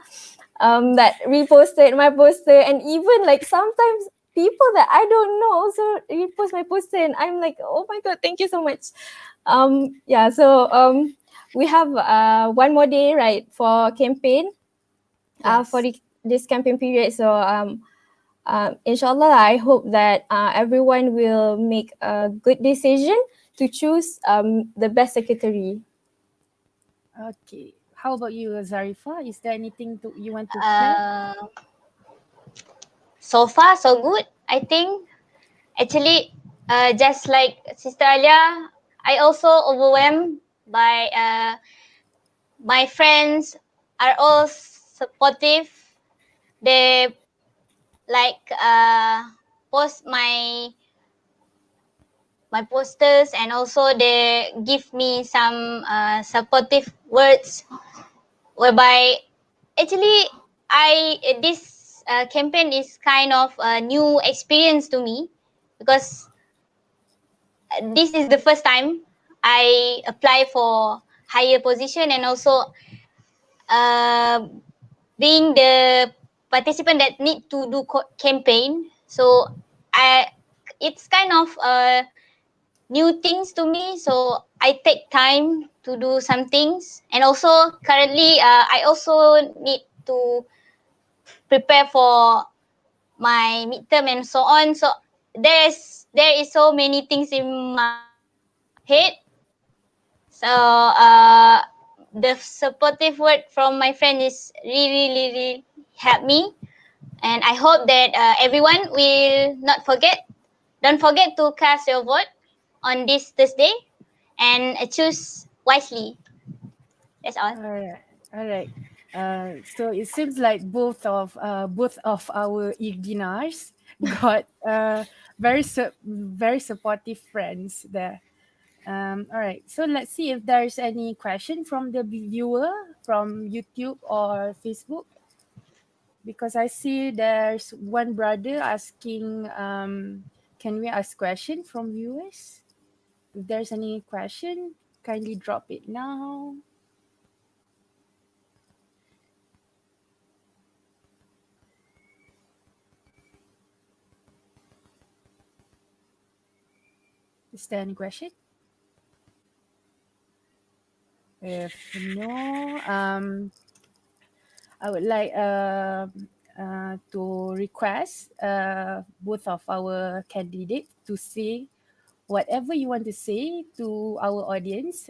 That reposted my poster, and even like sometimes people that I don't know also repost my poster, and I'm like, oh my god, thank you so much. Yeah, so we have one more day, right, for campaign, Yes. for this campaign period. So inshallah, I hope that everyone will make a good decision to choose the best secretary. Okay. How about you, Zarifa? Is there anything you want to share? So far, so good. I think actually, just like Sister Alia, I also overwhelmed by my friends are all supportive. They like post my posters, and also they give me some supportive words, whereby actually this campaign is kind of a new experience to me, because this is the first time I apply for higher position, and also being the participant that need to do campaign. So it's kind of new things to me, so I take time to do some things. And also currently I also need to prepare for my midterm and so on. So there is so many things in my head. So the supportive word from my friend is really helped me, and I hope that everyone will not forget. Don't forget to cast your vote on this Thursday and choose wisely. That's all. All right. So it seems like both of our Igginars got very supportive friends there. All right. So let's see if there's any question from the viewer from YouTube or Facebook, because I see there's one brother asking, can we ask question from viewers? If there's any question, kindly drop it now. Is there any question? If no, I would like to request both of our candidates to say whatever you want to say to our audience,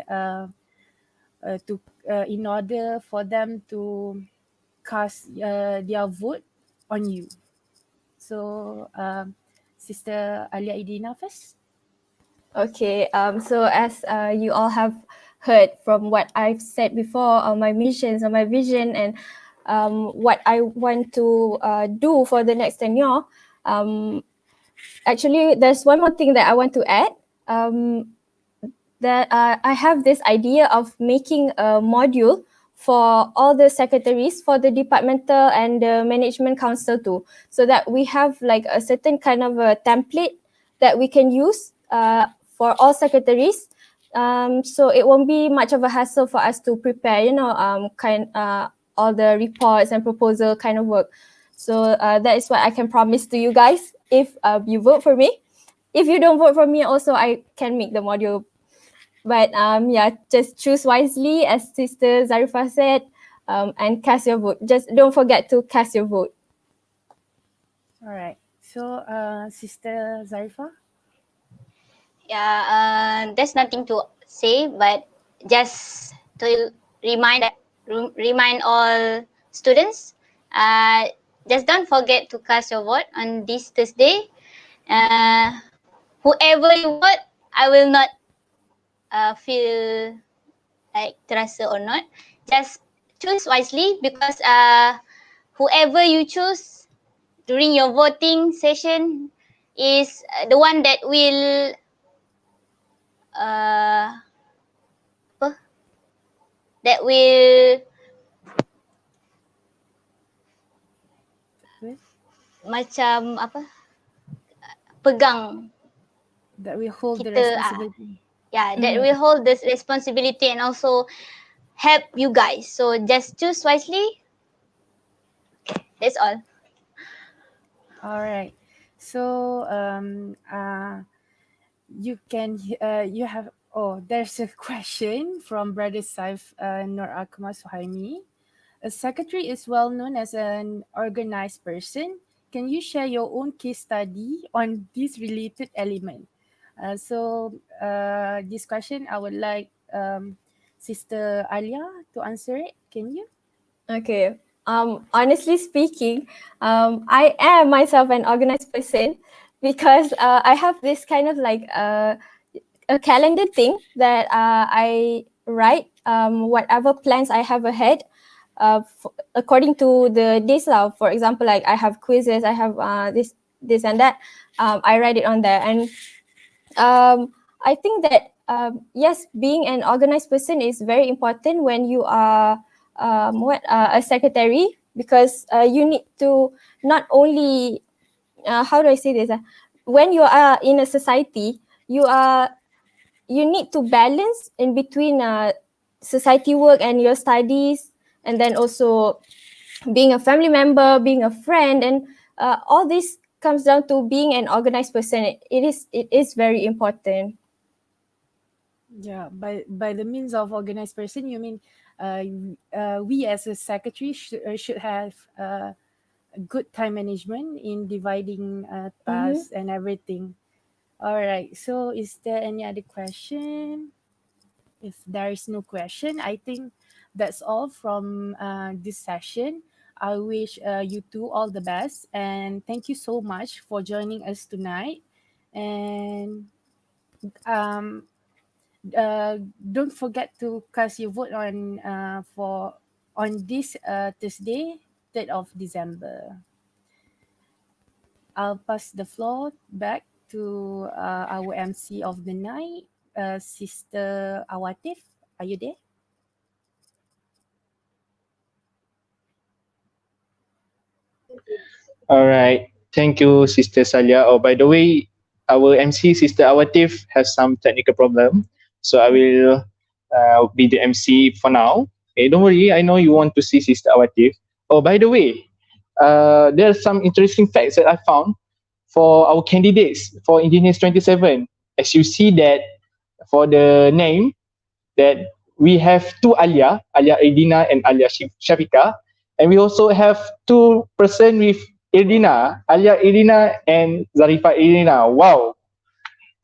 in order for them to cast their vote on you. So, Sister Alia Idina first. Okay, so as you all have heard from what I've said before on my missions, on my vision, and what I want to do for the next tenure, actually, there's one more thing that I want to add. That I have this idea of making a module for all the secretaries for the departmental and the management council too, so that we have like a certain kind of a template that we can use for all secretaries. So it won't be much of a hassle for us to prepare, all the reports and proposal kind of work. So that is what I can promise to you guys if you vote for me. If you don't vote for me, also I can make the module. But just choose wisely, as Sister Zarifa said, and cast your vote. Just don't forget to cast your vote. All right. So, Sister Zarifa. Yeah, there's nothing to say, but just to remind all students, just don't forget to cast your vote on this Thursday. Whoever you vote, I will not feel like terasa or not. Just choose wisely, because whoever you choose during your voting session is the one that will macam pegang, that will hold kita, the responsibility. That will hold this responsibility and also help you guys. So just choose wisely. Okay, that's all. All right. So there's a question from Brother Saif Nur Akmal Suhaimi. A secretary is well known as an organized person. Can you share your own case study on this related element? This question I would like Sister Alia to answer it. Can you? Okay. Honestly speaking, I am myself an organized person, because I have this kind of like a calendar thing that I write whatever plans I have ahead, according to the days now. For example, like I have quizzes, I have this and that. I write it on there, and I think that yes, being an organized person is very important when you are a secretary, because you need to not only how do I say this? When you are in a society, you need to balance in between society work and your studies, and then also being a family member, being a friend, and all this comes down to being an organized person. It is very important. Yeah, by the means of organized person, you mean we as a secretary should have good time management in dividing tasks and everything. All right. So, is there any other question? If there is no question, I think that's all from this session. I wish you two all the best, and thank you so much for joining us tonight. And um, don't forget to cast your vote on this Thursday, 3rd of December. I'll pass the floor back to our MC of the night, Sister Awatif. Are you there? All right. Thank you, Sister Salia. Oh, by the way, our MC, Sister Awatif, has some technical problem. So I will be the MC for now. Okay, don't worry. I know you want to see Sister Awatif. Oh, by the way, there are some interesting facts that I found for our candidates for Enginius 27. As you see that for the name, that we have two Alia, Alia Edina and Alia Shafika. And we also have two person with Irdina, Alia Irdina and Zarifa Irdina. Wow,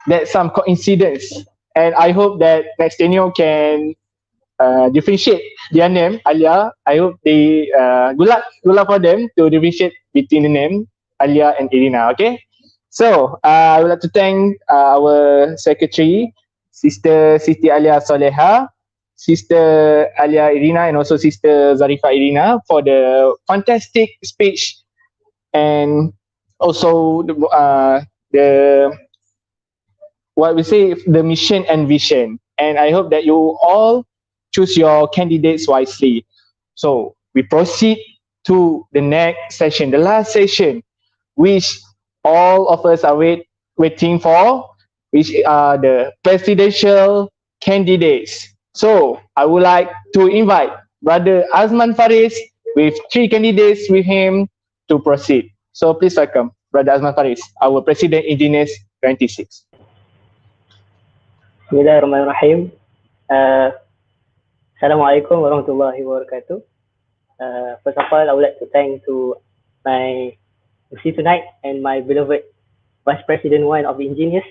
that's some coincidence. And I hope that next tenure can differentiate their name, Alia. I hope they good luck for them to differentiate between the name Alia and Irdina. Okay. So I would like to thank our secretary, Sister Siti Alia Soleha, Sister Alia Irina, and also Sister Zarifa Irina for the fantastic speech and also the what we say the mission and vision. And I hope that you all choose your candidates wisely. So we proceed to the next session, the last session, which all of us are waiting for, which are the presidential candidates. So I would like to invite Brother Azman Faris with 3 candidates with him to proceed. So please welcome Brother Azman Faris, our President Enginius 26. Bismillahirrahmanirrahim. Assalamualaikum warahmatullahi wabarakatuh. First of all, I would like to thank to my MC tonight and my beloved Vice President 1 of Enginius,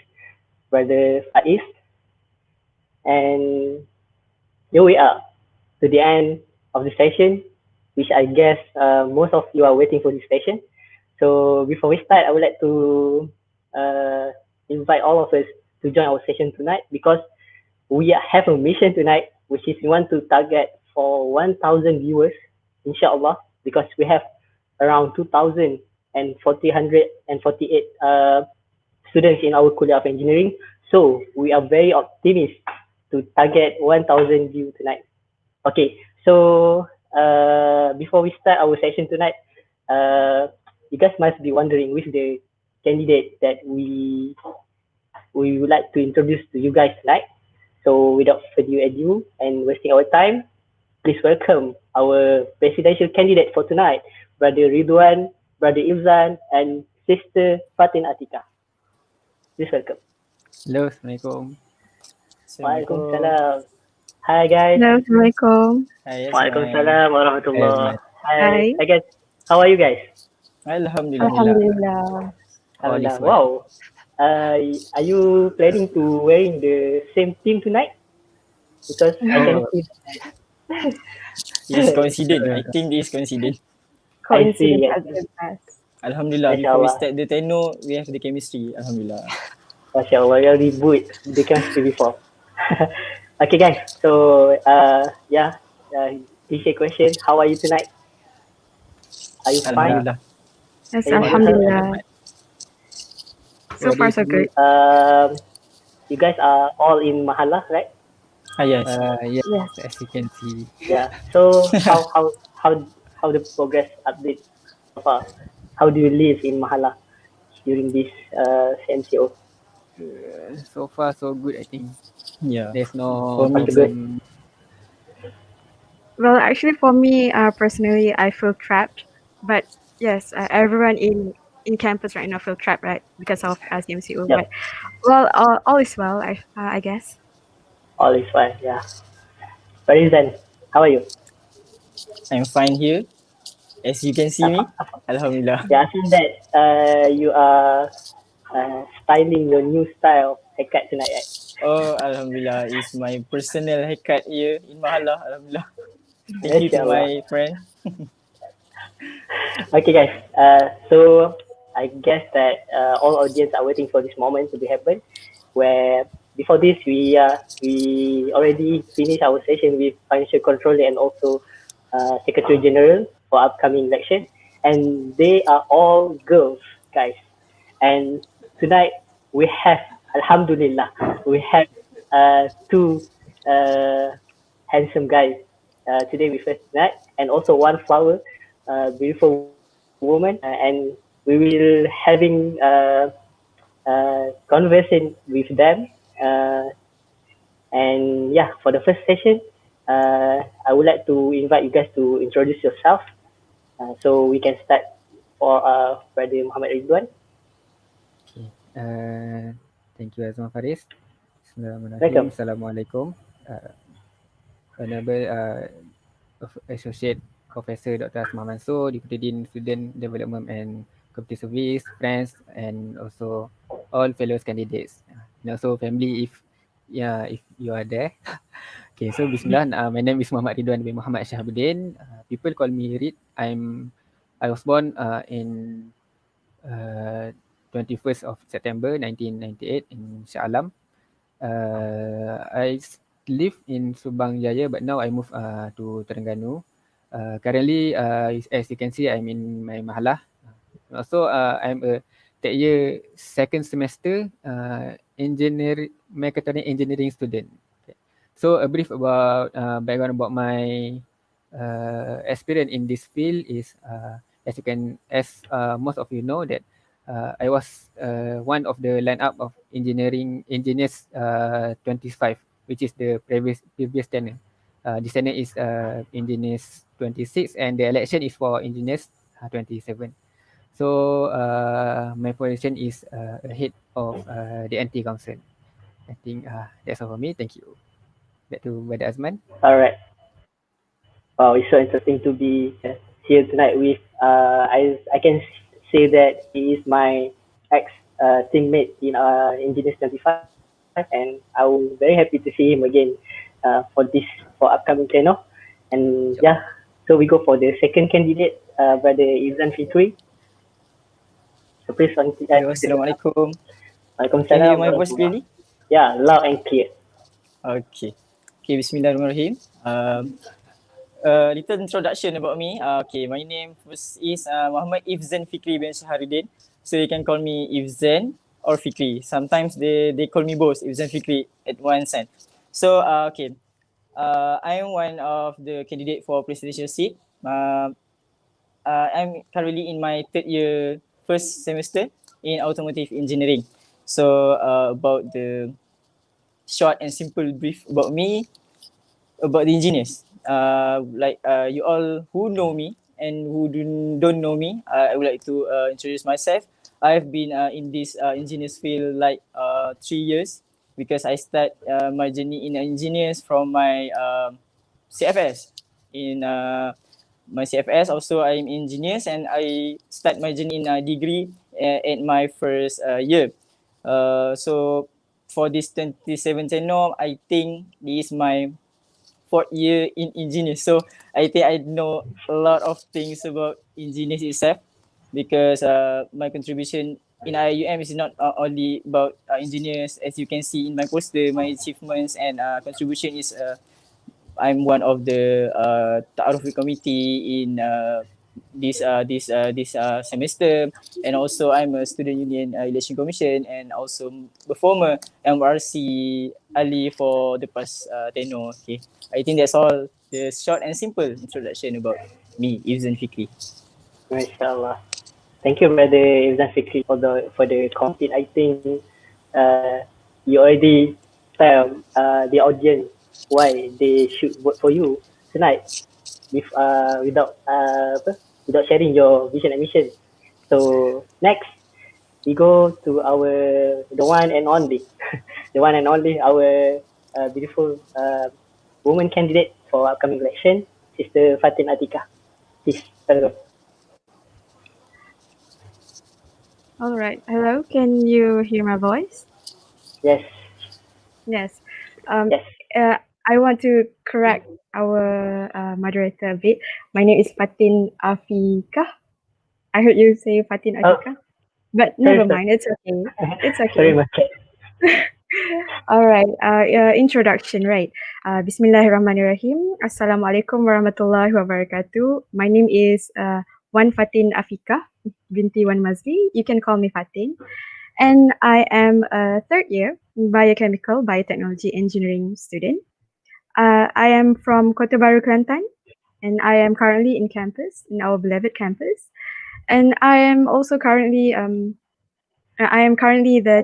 Brother Faiz. And here we are to the end of the session, which I guess most of you are waiting for this session. So before we start, I would like to invite all of us to join our session tonight, because we have a mission tonight, which is we want to target for 1,000 viewers, inshallah, because we have around 2,448 students in our Kuliah of Engineering. So we are very optimistic to target 1,000 views tonight. Okay, so before we start our session tonight, you guys must be wondering which the candidate that we would like to introduce to you guys tonight. So without further ado and wasting our time, please welcome our presidential candidate for tonight, Brother Ridwan, Brother Ilzan, and Sister Fatin Atika. Please welcome. Hello, Assalamualaikum. Waalaikumsalam. Hi guys. Hello, Assalamualaikum. Hi, Waalaikumsalam warahmatullah. Hi. Hi guys. How are you guys? Alhamdulillah. Alhamdulillah. All is Wow. well. Are you planning to wearing the same team tonight? Because I can see. It's coincident. I think this is coincident. Coincidence I at the best. Alhamdulillah. Before we Mashallah. start the tenor, we have the chemistry. Alhamdulillah. MashaAllah, you already boot the chemistry before. Okay guys, so cliche question, how are you tonight? Are you fine? Alhamdulillah. Yes, Are you Alhamdulillah. So far, so good. You guys are all in Mahallah, right? Yes. Yes. As you can see. Yeah. So how the progress update so far? How do you live in Mahallah during this CMCO? So far, so good, I think. Yeah. There's no For me, problem. Well, actually, for me, personally, I feel trapped. But yes, everyone in campus right now feel trapped, right? Because of CMCO. Yep. But well, all is well, I guess. All is fine, yeah. Farizan, how are you? I'm fine here. As you can see me, Alhamdulillah. Yeah, I think that you are styling your new style haircut tonight, right? Oh, Alhamdulillah, it's my personal haircut here in Mahalah. Alhamdulillah. Thank you to MashaAllah. my friend. Okay, guys. So I guess that all audience are waiting for this moment to be happen. Where before this we already finished our session with financial controller and also secretary general for upcoming election, and they are all girls, guys. And tonight we have, Alhamdulillah, we have two handsome guys today with us tonight, and also one flower, beautiful woman, and we will having conversation with them. And yeah, for the first session, I would like to invite you guys to introduce yourself. So we can start for Brother Muhammad Ridwan. Okay. Thank you, Azman Faris. Bismillahirrahmanirrahim. Welcome. Assalamualaikum. Honorable Associate Professor Dr. Asma Mansur, Deputy Dean Student Development and Community Service, friends, and also all fellow candidates. And also family if you are there. Okay, so Bismillah. My name is Muhammad Ridwan bin Muhammad Shahabuddin. People call me Rid. I was born in 21st of September 1998 in Shah Alam. I live in Subang Jaya, but now I moved to Terengganu. Currently, as you can see, I'm in my mahalah. Also, I'm a third year second semester mechatronic engineering student. Okay. So a brief about background about my experience in this field is as most of you know that I was one of the lineup of engineers 25, which is the previous tenure. This tenure is engineers 26, and the election is for engineers 27. So my position is head of the NT Council. I think that's all for me. Thank you. Back to Brother Azman. All right. Wow, it's so interesting to be here tonight with I can say that he is my ex teammate in Engineers 25, and I'm very happy to see him again for upcoming tenor. And yeah, so we go for the second candidate, Brother Izan Fitri. So please on. Hello, Assalamualaikum. Waalaikumsalam. Can you hear my voice clearly? Yeah, loud and clear. Okay. Okay, Bismillahirrahmanirrahim. Little introduction about me. Okay, my name first is Muhammad Ifzan Fikri bin Shaharuddin. So you can call me Ifzan or Fikri. Sometimes they call me both Ifzan Fikri at one sense. So okay, I am one of the candidate for presidential seat. I'm currently in my third year, first semester in automotive engineering. So about the short and simple brief about me, about the engineers. You all who know me and who don't know me, I would like to introduce myself. I've been in this engineers field 3 years because I start my journey in engineers from my CFS. In my CFS also I'm engineers, and I start my journey in a degree at my first year. So for this 2017 I think this is my fourth year in engineers. So I think I know a lot of things about engineers itself, because my contribution in IUM is not only about engineers. As you can see in my poster, my achievements and contribution is I'm one of the taaruf committee in this semester, and also I'm a student union election commission, and also the former MRC Ali for the past tenure. Okay, I think that's all the short and simple introduction about me, Ifzan Fikri. MashaAllah. Thank you, Brother Ifzan Fikri, for the content. I think you already tell the audience why they should vote for you tonight, without sharing your vision and mission. So next, we go to the one and only, the one and only, our beautiful woman candidate for upcoming election, Sister Fatin Atika. Please, go. All right. Hello. Can you hear my voice? Yes. Yes. Yes. I want to correct our moderator a bit. My name is Fatin Afika. I heard you say Fatin Oh, Afika, but sorry, never sorry. mind. It's okay. It's Sorry, okay. my cat. All right. Introduction, right? Bismillahirrahmanirrahim. Assalamualaikum warahmatullahi wabarakatuh. My name is Wan Fatin Afika binti Wan Mazli. You can call me Fatin. And I am a third year biochemical biotechnology engineering student. I am from Kota Baru, Kelantan, and I am currently in campus, in our beloved campus. And I am also currently the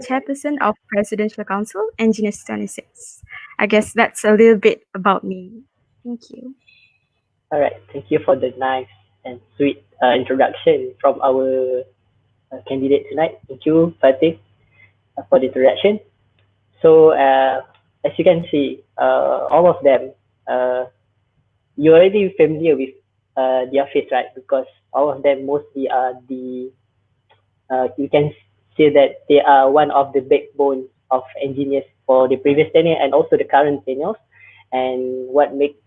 chairperson of Presidential Council, Enginius XXVI. I guess that's a little bit about me. Thank you. All right. Thank you for the nice and sweet introduction from our candidate tonight. Thank you, Fatih, for the introduction. So, as you can see, all of them, you're already familiar with their face, right? Because all of them mostly are you can say that they are one of the backbone of engineers for the previous tenure and also the current tenures. And what makes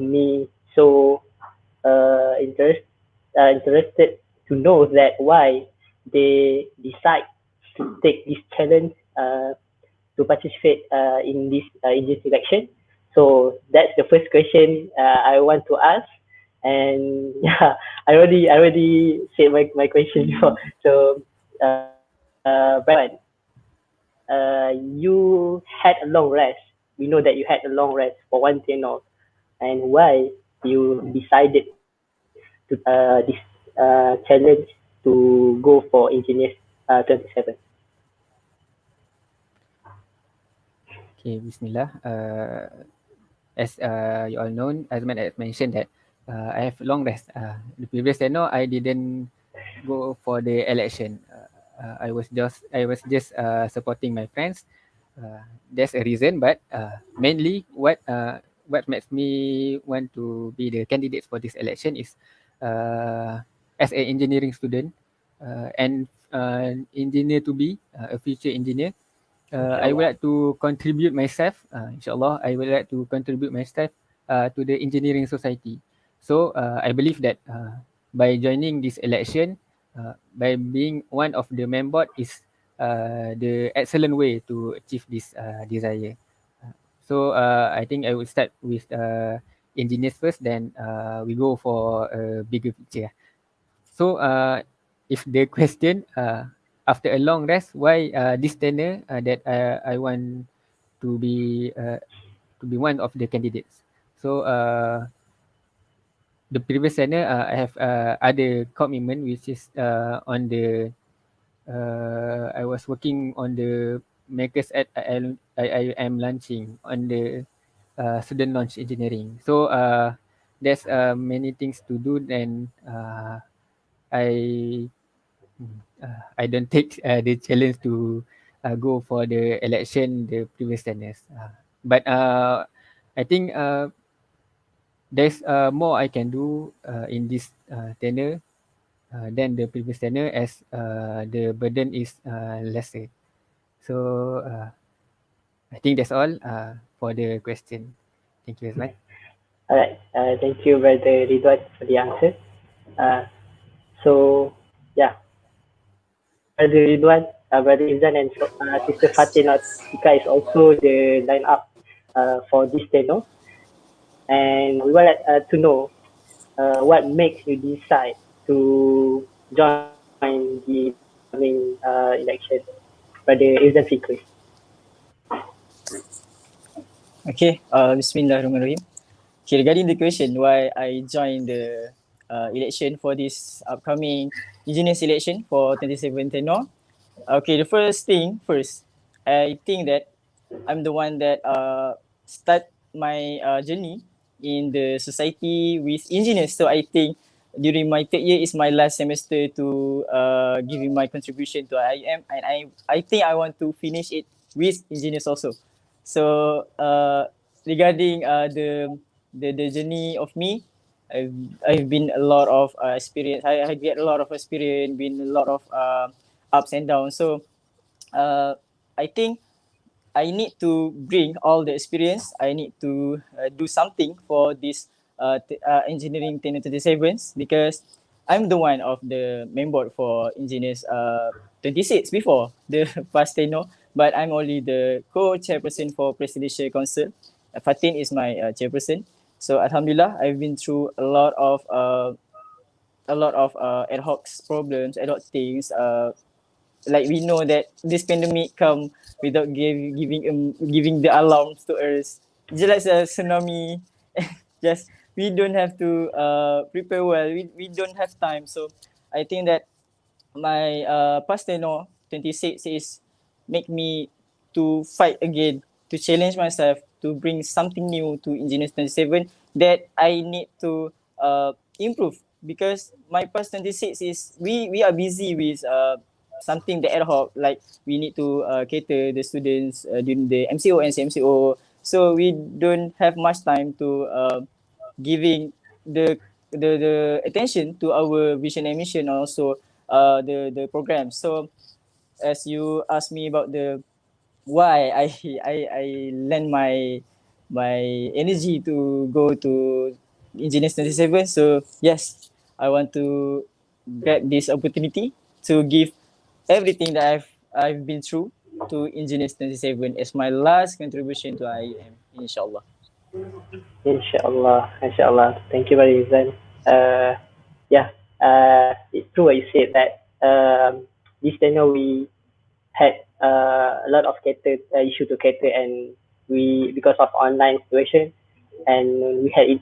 me so interested to know that why they decide to take this challenge to participate in this engineering selection. So that's the first question I want to ask. And yeah, I already said my question before. So Brian, you had a long rest. We know that you had a long rest for one tenor, and why you decided to this challenge to go for engineers 27. Okay, Bismillah. As you all know, Azman has mentioned that I have long rest. The previous tenure, I didn't go for the election. I was just supporting my friends. There's a reason, but mainly what makes me want to be the candidates for this election is as an engineering student and engineer to be a future engineer. I would like to contribute myself, inshallah, I would like to contribute myself to the engineering society. So I believe that by joining this election, by being one of the member is the excellent way to achieve this desire. So I think I would start with engineers first, then we go for a bigger picture. So if the question after a long rest, why this tenure that I want to be one of the candidates. So the previous tenure I have other commitment which is on the I was working on the makers at I am launching on the student launch engineering. So there's many things to do, and I I don't take the challenge to go for the election the previous tenures. But I think there's more I can do in this tenure than the previous tenure, as the burden is lesser. So I think that's all for the question. Thank you, Azman. All right. Thank you, Brother Ridwan, for the answer. Uh, so, yeah, Brother Ridwan, Brother Izan, and Sister Fatina Tika is also the lineup for this tenor. And we would like to know what makes you decide to join the upcoming election. Brother Izan Fikri. Okay, Bismillahirrahmanirrahim. Okay, regarding the question why I joined the election for this upcoming engineers election for 27 tenor. Okay, the first thing first, I think that I'm the one that start my journey in the society with engineers. So I think during my third year is my last semester to giving my contribution to IIM, and I think I want to finish it with engineers also. So regarding the journey of me, I've been a lot of experience. I get a lot of experience, been a lot of ups and downs. So I think I need to bring all the experience. I need to do something for this engineering 2027 because I'm the one of the main board for engineers 26 before the past tenure, but I'm only the co-chairperson for presidential council. Fatin is my chairperson. So Alhamdulillah, I've been through a lot of ad hoc problems, ad hoc things. Like we know that this pandemic come without giving the alarms to us, just like a tsunami. Just we don't have to prepare well. We don't have time. So I think that my past tenure 26 is make me to fight again, to challenge myself, to bring something new to Engineers 27 that I need to improve because my past 26 is we are busy with something the ad hoc, like we need to cater the students during the MCO and CMCO, so we don't have much time to giving the attention to our vision and mission, also the program. So as you asked me about the why I lend my energy to go to Engineers 27. So yes, I want to get this opportunity to give everything that I've been through to Engineers 27 as my last contribution to IEM, inshallah. Inshallah, inshallah. Thank you very much. Yeah, it's true what you said that this tenure we had a lot of issue to cater, and we because of online situation, and we had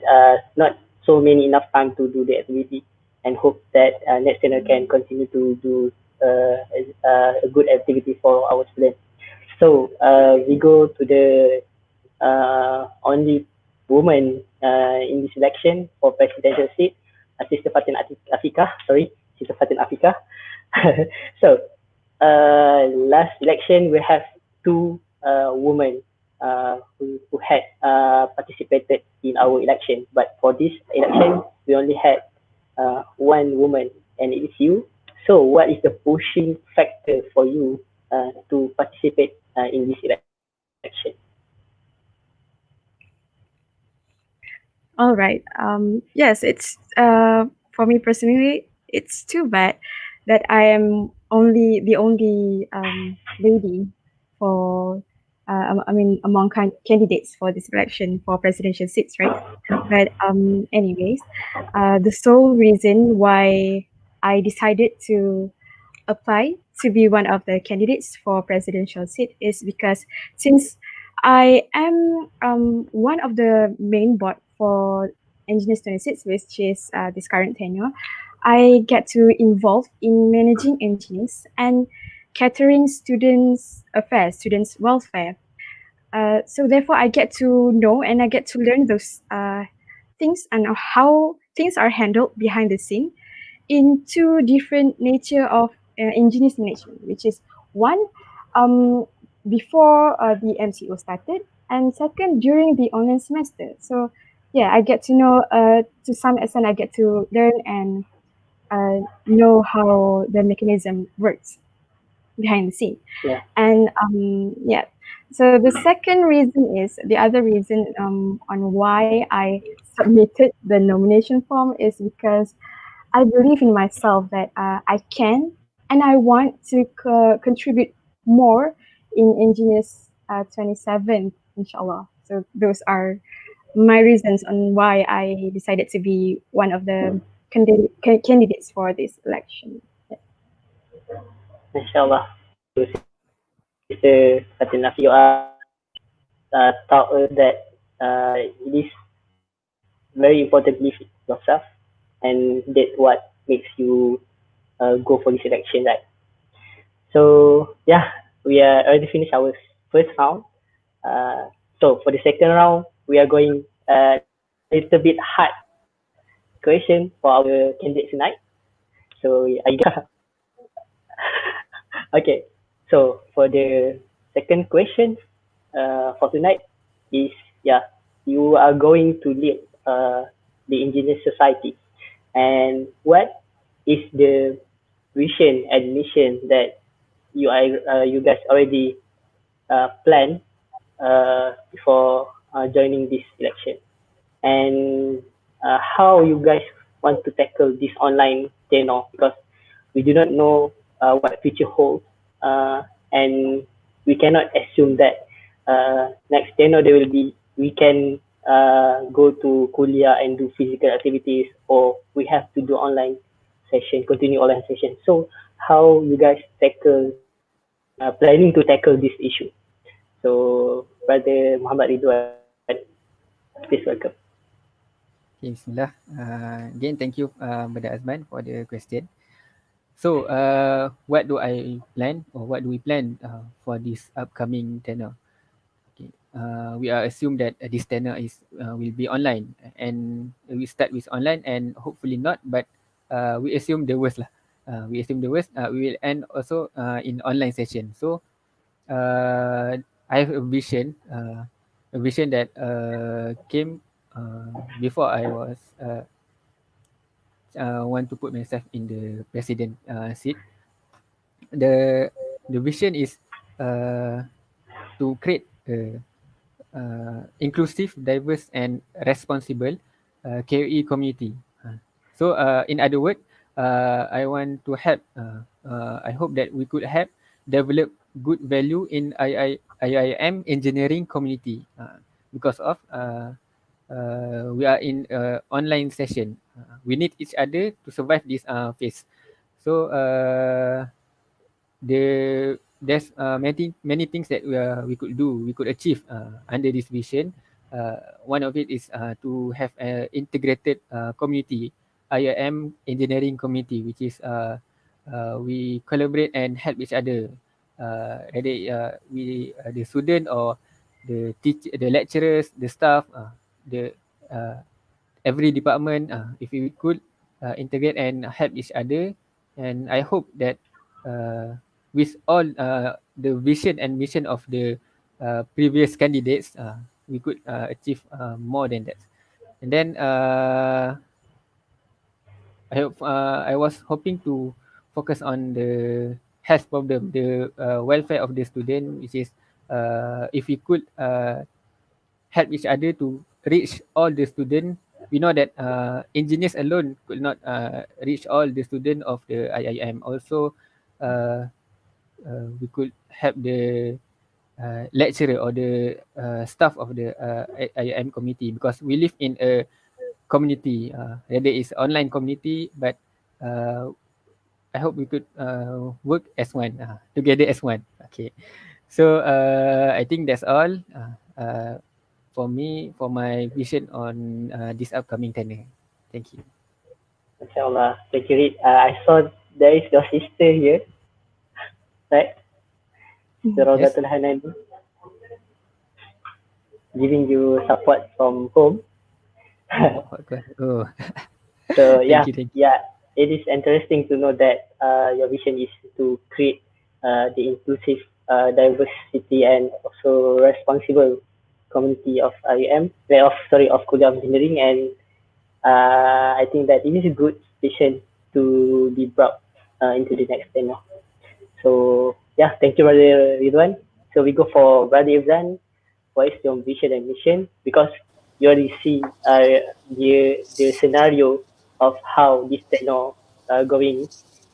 not so many enough time to do the activity, and hope that next tenure can continue to do a good activity for our students. So we go to the only woman in this election for presidential seat, Sister Fatin Afika. Sorry, Sister Fatin Afika. So last election we have two women who had participated in our election, but for this election we only had one woman, and it is you. So what is the pushing factor for you to participate in this election? All right. Yes, it's for me personally, it's too bad that I am only the only lady for I mean among candidates for this election for presidential seats, right? But anyways, the sole reason why I decided to apply to be one of the candidates for presidential seat is because since I am one of the main board for Engineers 26, which is this current tenure, I get to involve in managing engineers and catering students' affairs, students' welfare. So therefore, I get to know and I get to learn those things and how things are handled behind the scene in two different nature of engineers management, which is one before the MCO started, and second during the online semester. So yeah, I get to know to some extent I get to learn and know how the mechanism works behind the scene. Yeah. And yeah, so the second reason is the other reason on why I submitted the nomination form is because I believe in myself that I can and I want to contribute more in Engineers 27, inshallah. So those are my reasons on why I decided to be one of the candidates for this election. Inshallah. Sister Fatina, you are taught us that it is very important to believe in yourself, and that's what makes you go for this election, right? So yeah, we are already finished our first round. So for the second round, we are going a little bit hard question for our candidates tonight. So I guess okay. So for the second question for tonight is, yeah, you are going to lead the engineer society, and what is the vision and mission that you guys already plan before joining this election, and how you guys want to tackle this online tenor, because we do not know what future holds, and we cannot assume that next tenor there will be we can go to kuliah and do physical activities, or we have to do online session, continue online session. So how you guys tackle planning to tackle this issue? So Brother Muhammad Ridwan, please welcome. Okay, Bismillah. Again, thank you, Brother Azman, for the question. So, what do I plan, or what do we plan for this upcoming tenor? Okay, we are assume that this tenor is will be online, and we start with online, and hopefully not, but we assume the worst lah. We assume the worst. We will end also in online session. So, I have a vision that came before I was want to put myself in the president seat. The vision is to create a inclusive, diverse, and responsible KOE community. So, in other words, I want to help. I hope that we could help develop good value in IIM engineering community because of we are in online session. We need each other to survive this phase. So there's many things that we could do, we could achieve under this vision. One of it is to have an integrated community, IIM engineering community, which is we collaborate and help each other. Whether we the student or the teacher, the lecturers, the staff, the every department, if we could integrate and help each other, and I hope that with all the vision and mission of the previous candidates, we could achieve more than that. And then I was hoping to focus on the health problem, the welfare of the student, which is if we could help each other to reach all the students. We know that engineers alone could not reach all the students of the IIM. Also, we could help the lecturer or the staff of the IIM committee, because we live in a community. Whether it's online community, but I hope we could work as one, together as one. Okay, so I think that's all for me, for my vision on this upcoming tenure. Thank you. Inshallah. Thank you, Reed. I saw there is your sister here, right? Yes. Rogatul Hanan, giving you support from home. Oh. So Thank you. yeah, it is interesting to know that your vision is to create the inclusive, diversity, and also responsible community of IUM, of Kuliah of Engineering, and I think that it is a good vision to be brought into the next tenure. So yeah, thank you, Brother Ridwan. So we go for Brother Ibran. What is your vision and mission? Because you already see the scenario of how this tenure going,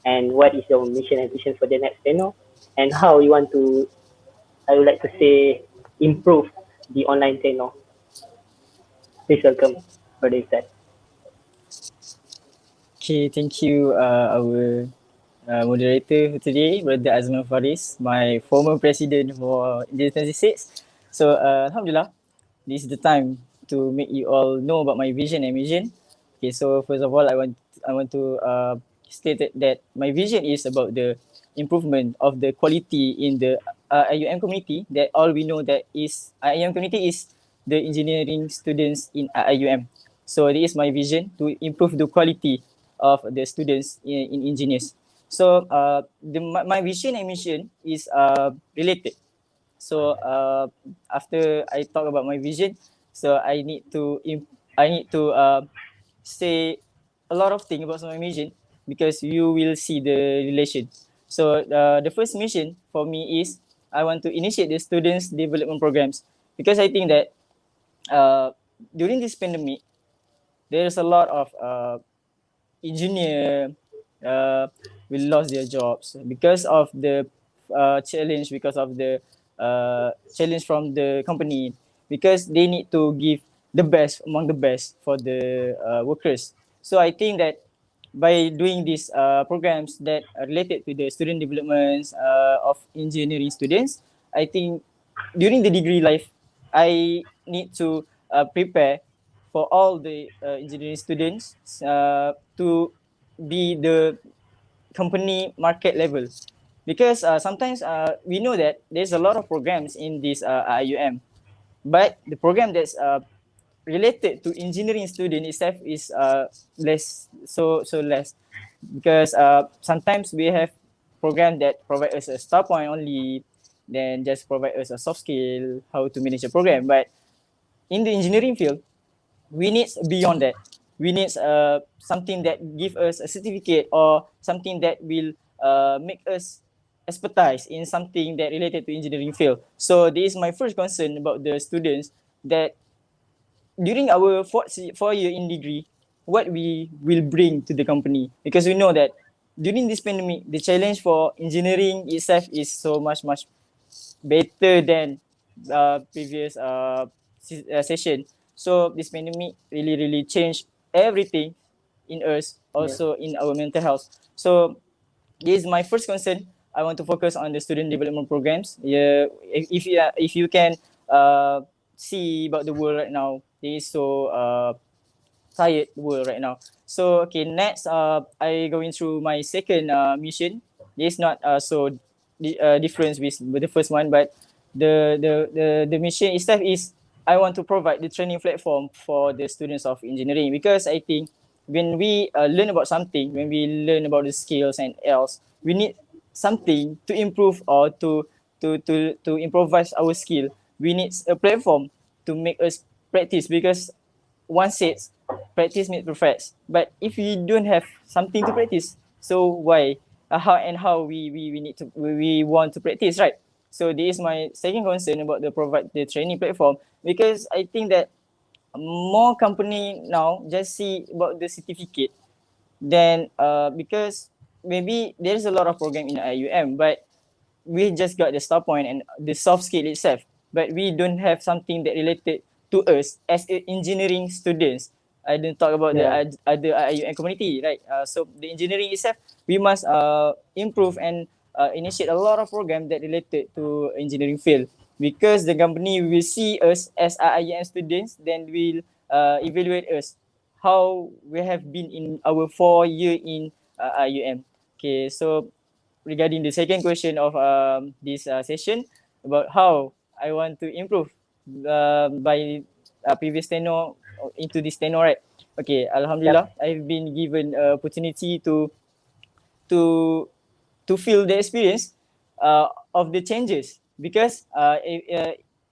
and what is your mission and vision for the next tenure, and how you want to, I would like to say, improve the online tenure. Please welcome Brother Ibran. Okay, thank you our moderator today, Brother Azman Faris, my former president for Enginius XXVI. So Alhamdulillah, this is the time to make you all know about my vision and mission. Okay, so first of all, I want to state that my vision is about the improvement of the quality in the IUM community. That all we know that is IUM community is the engineering students in IUM. So this is my vision, to improve the quality of the students in engineers. So my vision and mission is related. So after I talk about my vision, so I need to say a lot of things about my mission, because you will see the relation. So the first mission for me is I want to initiate the students development programs because I think that during this pandemic, there's a lot of engineer will lost their jobs because of the challenge, because of the challenge from the company, because they need to give the best among the best for the workers. So I think that by doing these programs that are related to the student developments of engineering students, I think during the degree life, I need to prepare for all the engineering students to be the company market level, because sometimes we know that there's a lot of programs in this IUM, but the program that's related to engineering student itself is less, so less, because sometimes we have program that provide us a star point only, then just provide us a soft skill how to manage a program. But in the engineering field, we need beyond that. We need something that give us a certificate or something that will make us expertise in something that related to engineering field. So this is my first concern about the students, that during our 4 year in degree, what we will bring to the company, because we know that during this pandemic, the challenge for engineering itself is so much better than previous session. So this pandemic really changed everything in us, also in our mental health. So this is my first concern. I want to focus on the student development programs. Yeah, if you can see about the world right now, it is so tired world right now. So okay, next I going through my second mission. This is not so different with the first one, but the mission itself is I want to provide the training platform for the students of engineering, because I think when we learn about something, when we learn about the skills and else, we need something to improve or to improvise our skill. We need a platform to make us practice, because one says practice makes perfect. But if we don't have something to practice, so why? How we need to we want to practice, right? So this is my second concern about the provide the training platform, because I think that more company now just see about the certificate, then because maybe there's a lot of program in IUM, but we just got the start point and the soft skill itself, but we don't have something that related to us as engineering students. I don't talk about the other IUM community, right? So the engineering itself, we must improve and initiate a lot of program that related to engineering field, because the company will see us as IUM students, then will evaluate us how we have been in our 4 year in IUM. Okay, so regarding the second question of this session about how I want to improve by previous tenure into this tenure, right? Okay, Alhamdulillah, I've been given opportunity to to feel the experience of the changes, because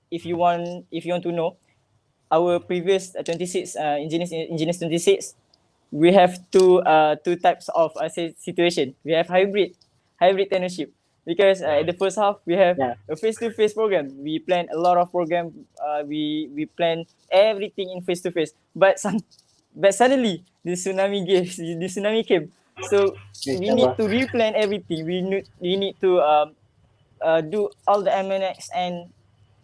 if you want to know our previous 26 engineers 26, we have two types of situation. We have hybrid tenureship, because at the first half we have a face-to-face program. We plan a lot of program. We plan everything in face-to-face. But suddenly the tsunami came. So we need to replan everything. We need to do all the MNX and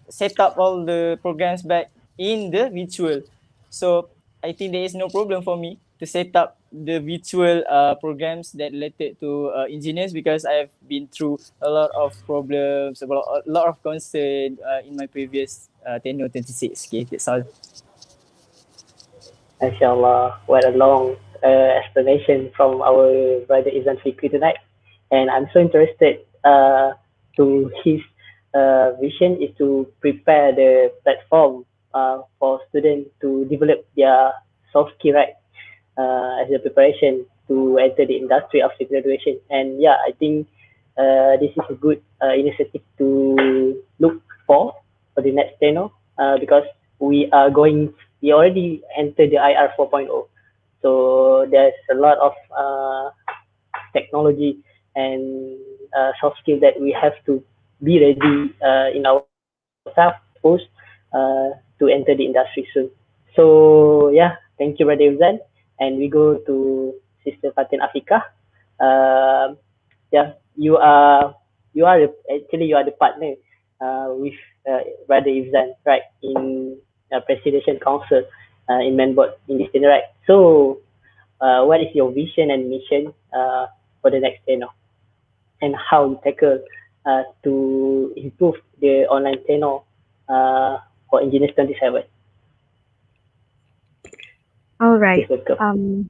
set up all the programs back in the virtual. So I think there is no problem for me to set up the virtual programs that related to engineers, because I've been through a lot of problems, about a lot of concern in my previous tenure 26. Okay, that's all. MashaAllah, what a long explanation from our brother Izan Fikri tonight. And I'm so interested to his vision is to prepare the platform for students to develop their soft skill, right? As a preparation to enter the industry after graduation. And yeah, I think this is a good initiative to look for the next tenure, because we already entered the IR 4.0. So there's a lot of technology and soft skill that we have to be ready in our staff post to enter the industry soon. So yeah, thank you, Brother Izan. And we go to Sister Fatin Afika. Yeah, actually you are the partner with Brother Izan, right, in Presidential Council in Mainboard in this tenure, right? So what is your vision and mission for the next tenure, and how you tackle to improve the online tenure for Engineers 27? All right. Please welcome.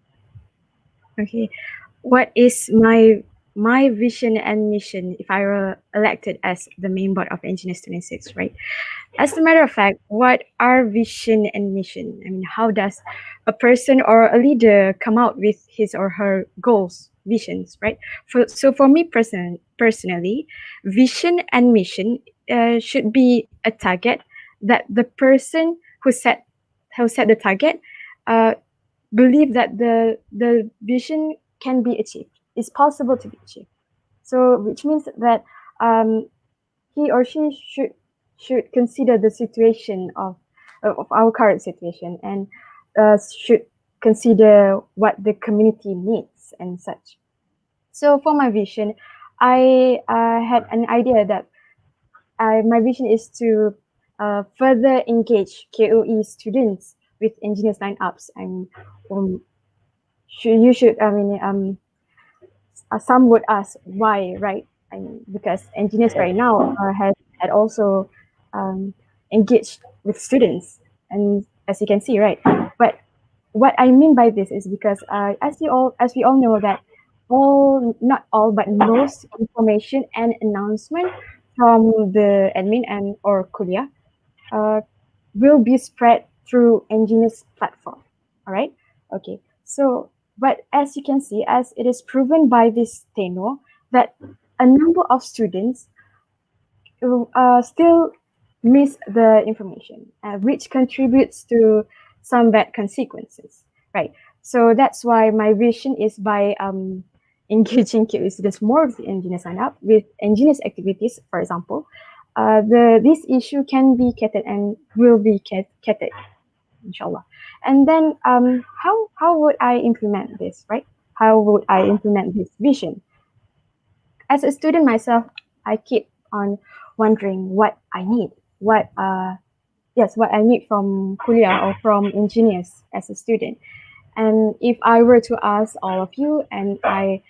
Okay. What is my vision and mission if I were elected as the main board of Engineers 26, right? As a matter of fact, what are vision and mission? I mean, how does a person or a leader come out with his or her goals, visions, right? So for me personally, vision and mission should be a target that the person who set the target believe that the vision can be achieved. It's possible to be achieved. So which means that he or she should consider the situation of our current situation, and should consider what the community needs and such. So for my vision, I had an idea that my vision is to further engage KOE students with engineers lineups, and some would ask why, right? I mean, because engineers right now had also engaged with students, and as you can see, right? But what I mean by this is because as we all know that not all, but most information and announcement from the admin and or kuliah will be spread through engineers platform. All right. Okay. So, but as you can see, as it is proven by this tenure, that a number of students still miss the information, which contributes to some bad consequences, right? So that's why my vision is by engaging KU students more of the engineers sign up with engineers activities, for example. This issue can be catered and will be catered, inshallah. And then how would I implement this, right? How would I implement this vision? As a student myself, I keep on wondering what I need, what I need from kuliah or from engineers as a student. And if I were to ask all of you, and I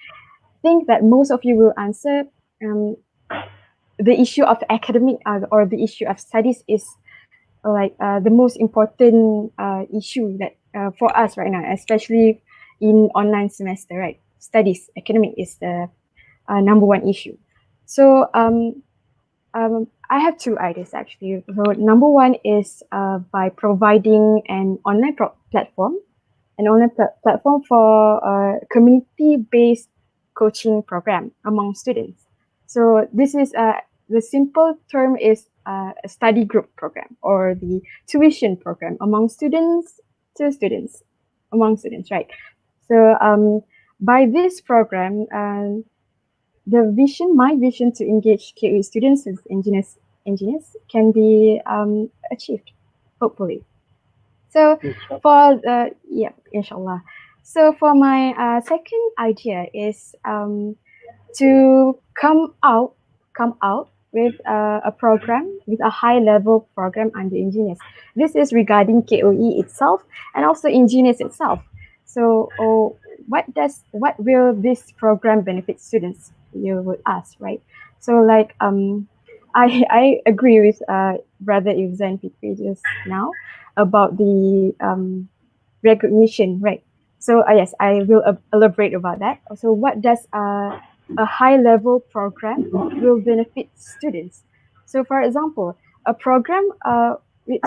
think that most of you will answer, the issue of academic or the issue of studies is the most important issue that for us right now, especially in online semester, right? Studies, academic is the number one issue. So I have two ideas actually. So number one is by providing an online platform for a community-based coaching program among students. So this is the simple term is a study group program or the tuition program among students, right? So by this program, my vision to engage KU students with engineers can be achieved, hopefully. So for inshallah. So for my second idea is to come out with a program, with a high level program under engineers. This is regarding KOE itself and also engineers itself. So what will this program benefit students, you would ask, right? So like I agree with Brother Izan Fikri just now about the recognition, right? So yes, I will elaborate about that. So what does a high level program will benefit students? So for example, a program which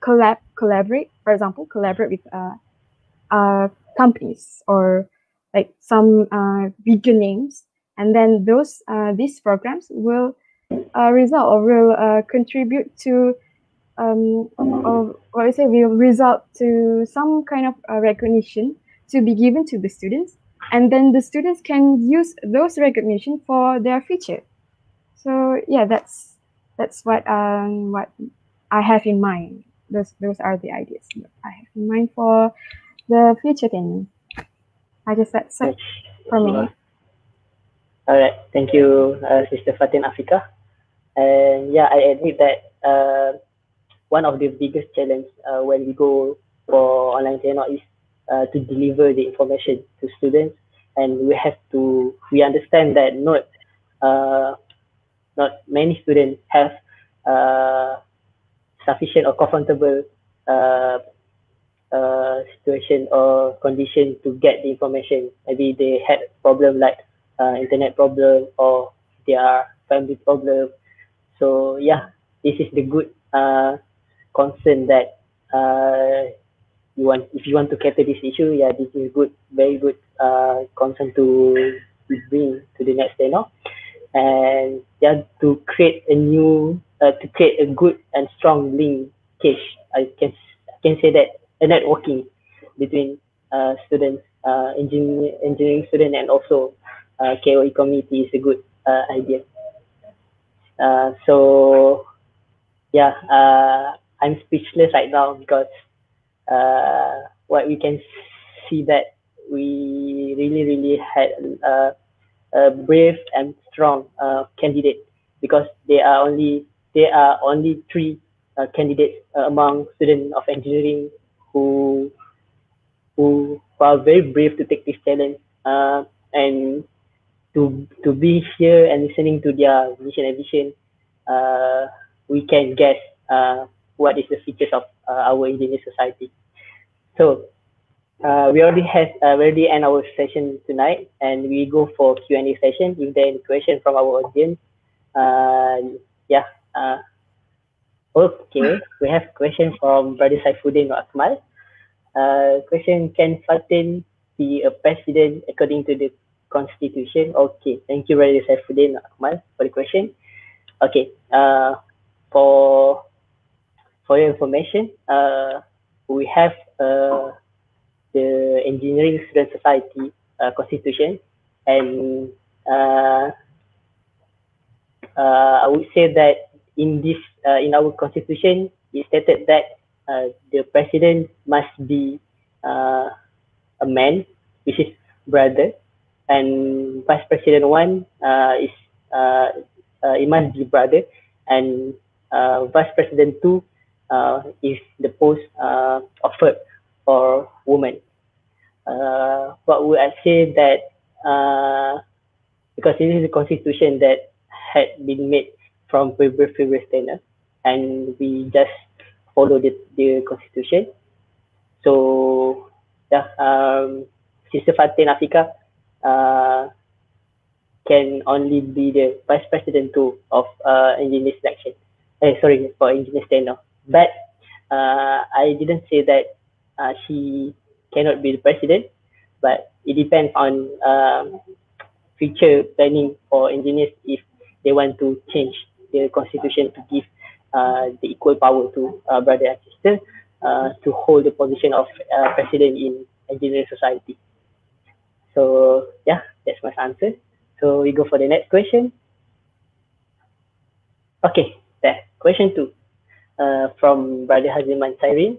collaborate with companies or like some bigger names, and then these programs will result or will contribute to will result to some kind of recognition to be given to the students, and then the students can use those recognition for their future. So yeah, that's what I have in mind. Those are the ideas that I have in mind for the future tenure. I guess that's it for me. All right, thank you, Sister Fatin Afrika. And yeah, I admit that one of the biggest challenge when we go for online tenor is to deliver the information to students, and we understand that uh, not many students have uh, sufficient or comfortable uh, situation or condition to get the information. Maybe they had problem like internet problem or their family problem. So yeah, this is the good concern that if you want to cater this issue. Yeah, this is good, very good concern to bring to the next tenor. And yeah, to create a good and strong linkage. I can say that a networking between students, engineering student, and also KOE community is a good idea. So yeah, I'm speechless right now because what we can see that we really had a brave and strong candidate, because there are only three candidates among students of engineering who who are very brave to take this challenge, and to be here and listening to their mission and vision. We can guess what is the features of our engineering society. So we already end our session tonight, and we go for Q&A session. If there are any question from our audience, yeah. Okay, we have question from Brother Saifuddin Akmal. Question: Can Fatin be a president according to the constitution? Okay, thank you, Brother Saifuddin Akmal, for the question. Okay, for your information, we have the Engineering Student Society constitution, and I would say that in our constitution, it stated that the president must be a man, which is brother, and vice president one is it must be brother, and vice president two is the post offered for women. What would I say that because this is a constitution that had been made from previous tenure, and we just follow the constitution. So yeah, Sister Fatin Afrika can only be the vice president too of engineer selection. Sorry, for engineer tenure. But I didn't say that she cannot be the president, but it depends on future planning for engineers if they want to change the constitution to give the equal power to brother and sister to hold the position of president in engineering society. So yeah, that's my answer. So we go for the next question. Okay, there. Question 2 from Brother Haziman Sairin.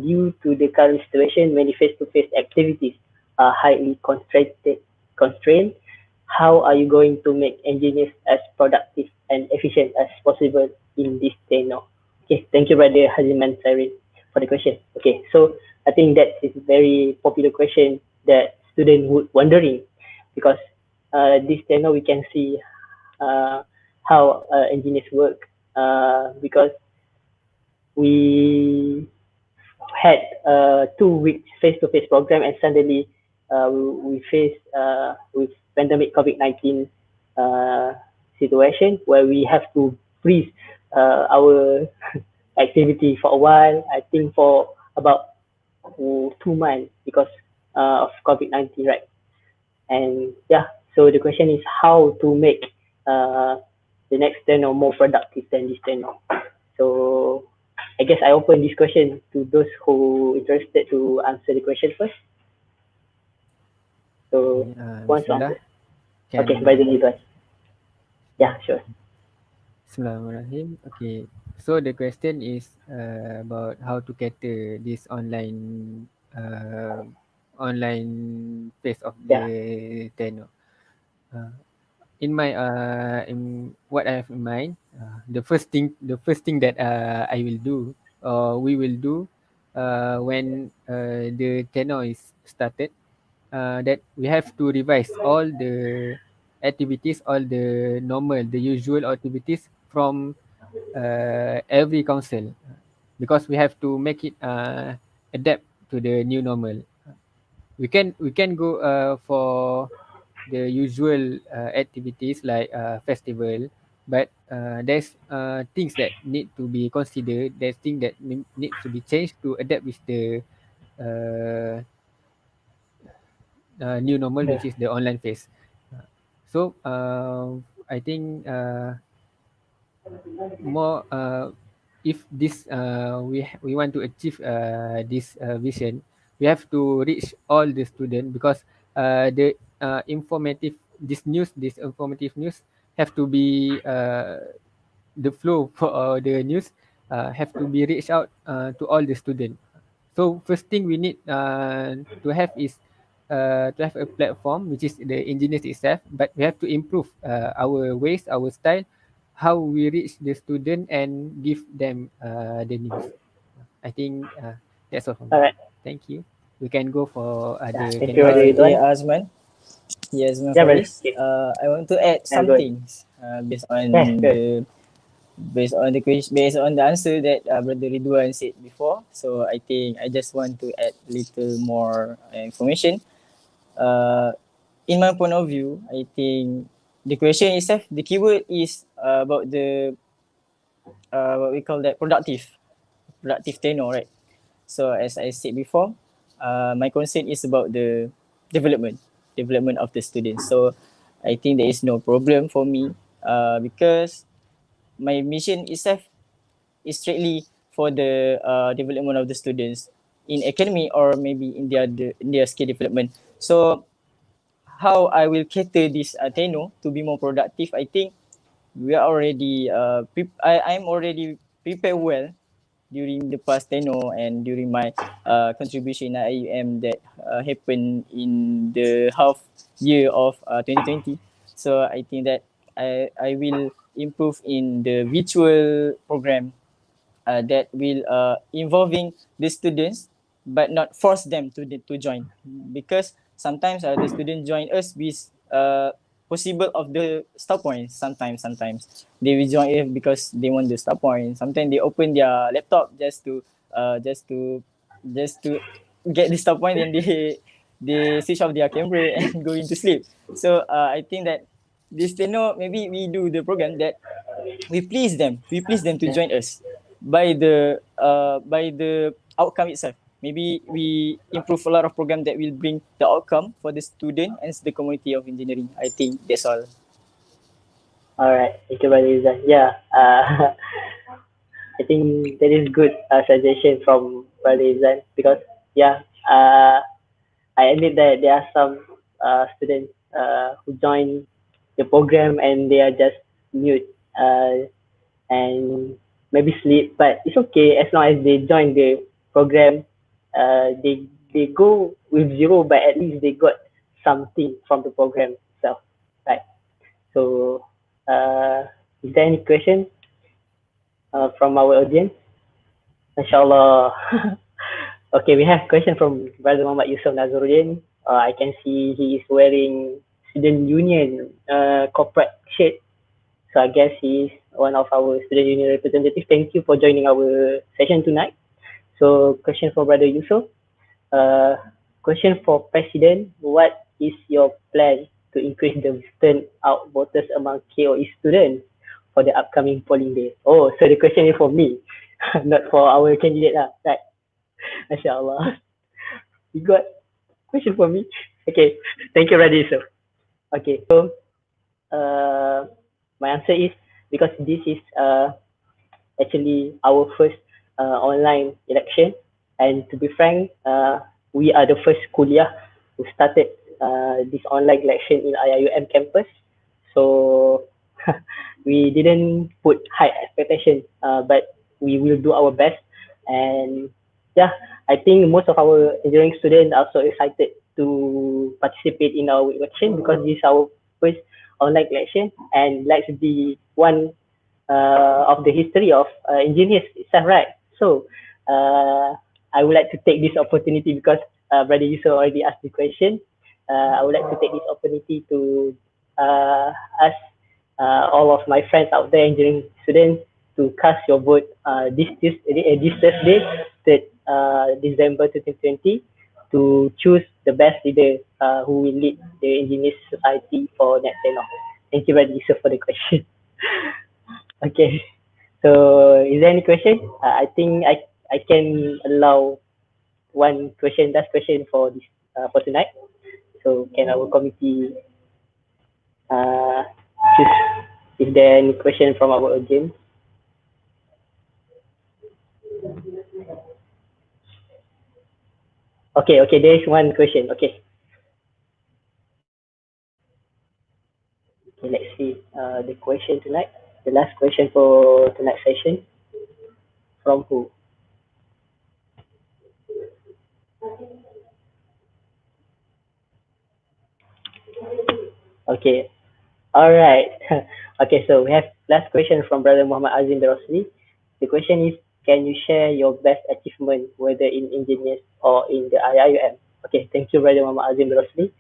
Due to the current situation, many face-to-face activities are highly constrained. How are you going to make engineers as productive and efficient as possible in this tenure? Okay, thank you, Brother Haziman Sairin, for the question. Okay, so I think that is a very popular question that students would wondering, because this tenure we can see how engineers work, because we had 2 weeks face-to-face program, and suddenly we face with pandemic COVID-19 situation where we have to freeze our activity for a while. I think for about 2 months because of COVID-19, right? And yeah, so the question is how to make the next tenure more productive than this tenure. So I guess I open this question to those who interested to answer the question first. So who wants to answer? Okay, by the way, guys. Yeah, sure. Bismillahirrahmanirrahim. Okay, So the question is about how to cater this online phase of Yeah. the tenure. Uh, in what I have in mind, the first thing that I will do or we will do when the tenure is started, that we have to revise all the activities, all the usual activities from every council, because we have to make it adapt to the new normal. We can go for the usual activities like festival, but there's things that need to be considered. There's things that needs to be changed to adapt with the uh, new normal, Yeah. which is the online phase. So I think more if this we want to achieve this vision, we have to reach all the student, because the informative this informative news have to be the flow for the news have to be reached out to all the student. So first thing we need to have is to have a platform, which is the engineers itself, but we have to improve our ways, our style, how we reach the student and give them the news. I think that's all from All me. right. Thank you. We can go for Yeah. other Thank you, Brother candidates. Yeah, Ridwan. Azman. Yes, Yeah, brother. Faiz. Okay. I want to add Yeah, some good. things Yeah, good. based on the answer that Brother Ridwan said before. So I think I just want to add little more information. Uh, in my point of view, I think the question itself, the keyword is about the what we call that productive tenure, right? So as I said before, my concern is about the development of the students. So I think there is no problem for me because my mission itself is strictly for the development of the students in academy or maybe in their skill development. So how I will cater this tenure to be more productive, I think we are already I'm already prepared well during the past tenure and during my contribution in IUM that happened in the half year of 2020. So I think that I will improve in the virtual program that will involving the students but not force them to join, because sometimes the students join us with possible of the stop points. Sometimes they will join us because they want the stop point. Sometimes they open their laptop uh, just to just to get the stop point, and they switch off their camera and go into sleep. So I think that this tenor, maybe we do the program that we please them to join us by the outcome itself. Maybe we improve a lot of program that will bring the outcome for the student and the community of engineering. I think that's all. All right. Thank you, Brother Rizal. Yeah. I think that is good suggestion from Brother Rizal because yeah, I admit that there are some students who join the program and they are just mute and maybe sleep, but it's okay as long as they join the program. They go with zero, but at least they got something from the program itself, right? So, is there any question from our audience? Inshallah. Okay, we have question from Brother Muhammad Yusuf Nazruddin. I can see he is wearing Student Union corporate shirt. So I guess he is one of our Student Union representatives. Thank you for joining our session tonight. So question for Brother Yusuf. Question for President. What is your plan to increase the turnout voters among KOE students for the upcoming polling day? Oh, so the question is for me, not for our candidate lah. Right. MashaAllah. You got question for me? Okay. Thank you, Brother Yusuf. Okay. So my answer is because this is actually our first online election, and to be frank, we are the first kuliah who started this online election in IIUM campus. So we didn't put high expectations, but we will do our best. And yeah, I think most of our engineering students are so excited to participate in our election because this is our first online election, and let's be one of the history of engineers itself, right? So I would like to take this opportunity because Brother Yusuf already asked the question. I would like to take this opportunity to ask all of my friends out there, engineering students, to cast your vote this Thursday, 3rd December 2020, to choose the best leader who will lead the engineers society for next tenure. Thank you, Brother Yusuf, for the question. Okay. So, is there any question? I think I can allow one question, last question for this for tonight. So, can our committee uh, choose if there are any question from our audience? Okay, okay, there is one question. Okay. Okay, let's see the question tonight. The last question for tonight's session. From who? Okay. All right. Okay, so we have last question from Brother Muhammad Azim Rosli. The question is, can you share your best achievement, whether in engineers or in the IIUM? Okay, thank you, Brother Muhammad Azim Rosli.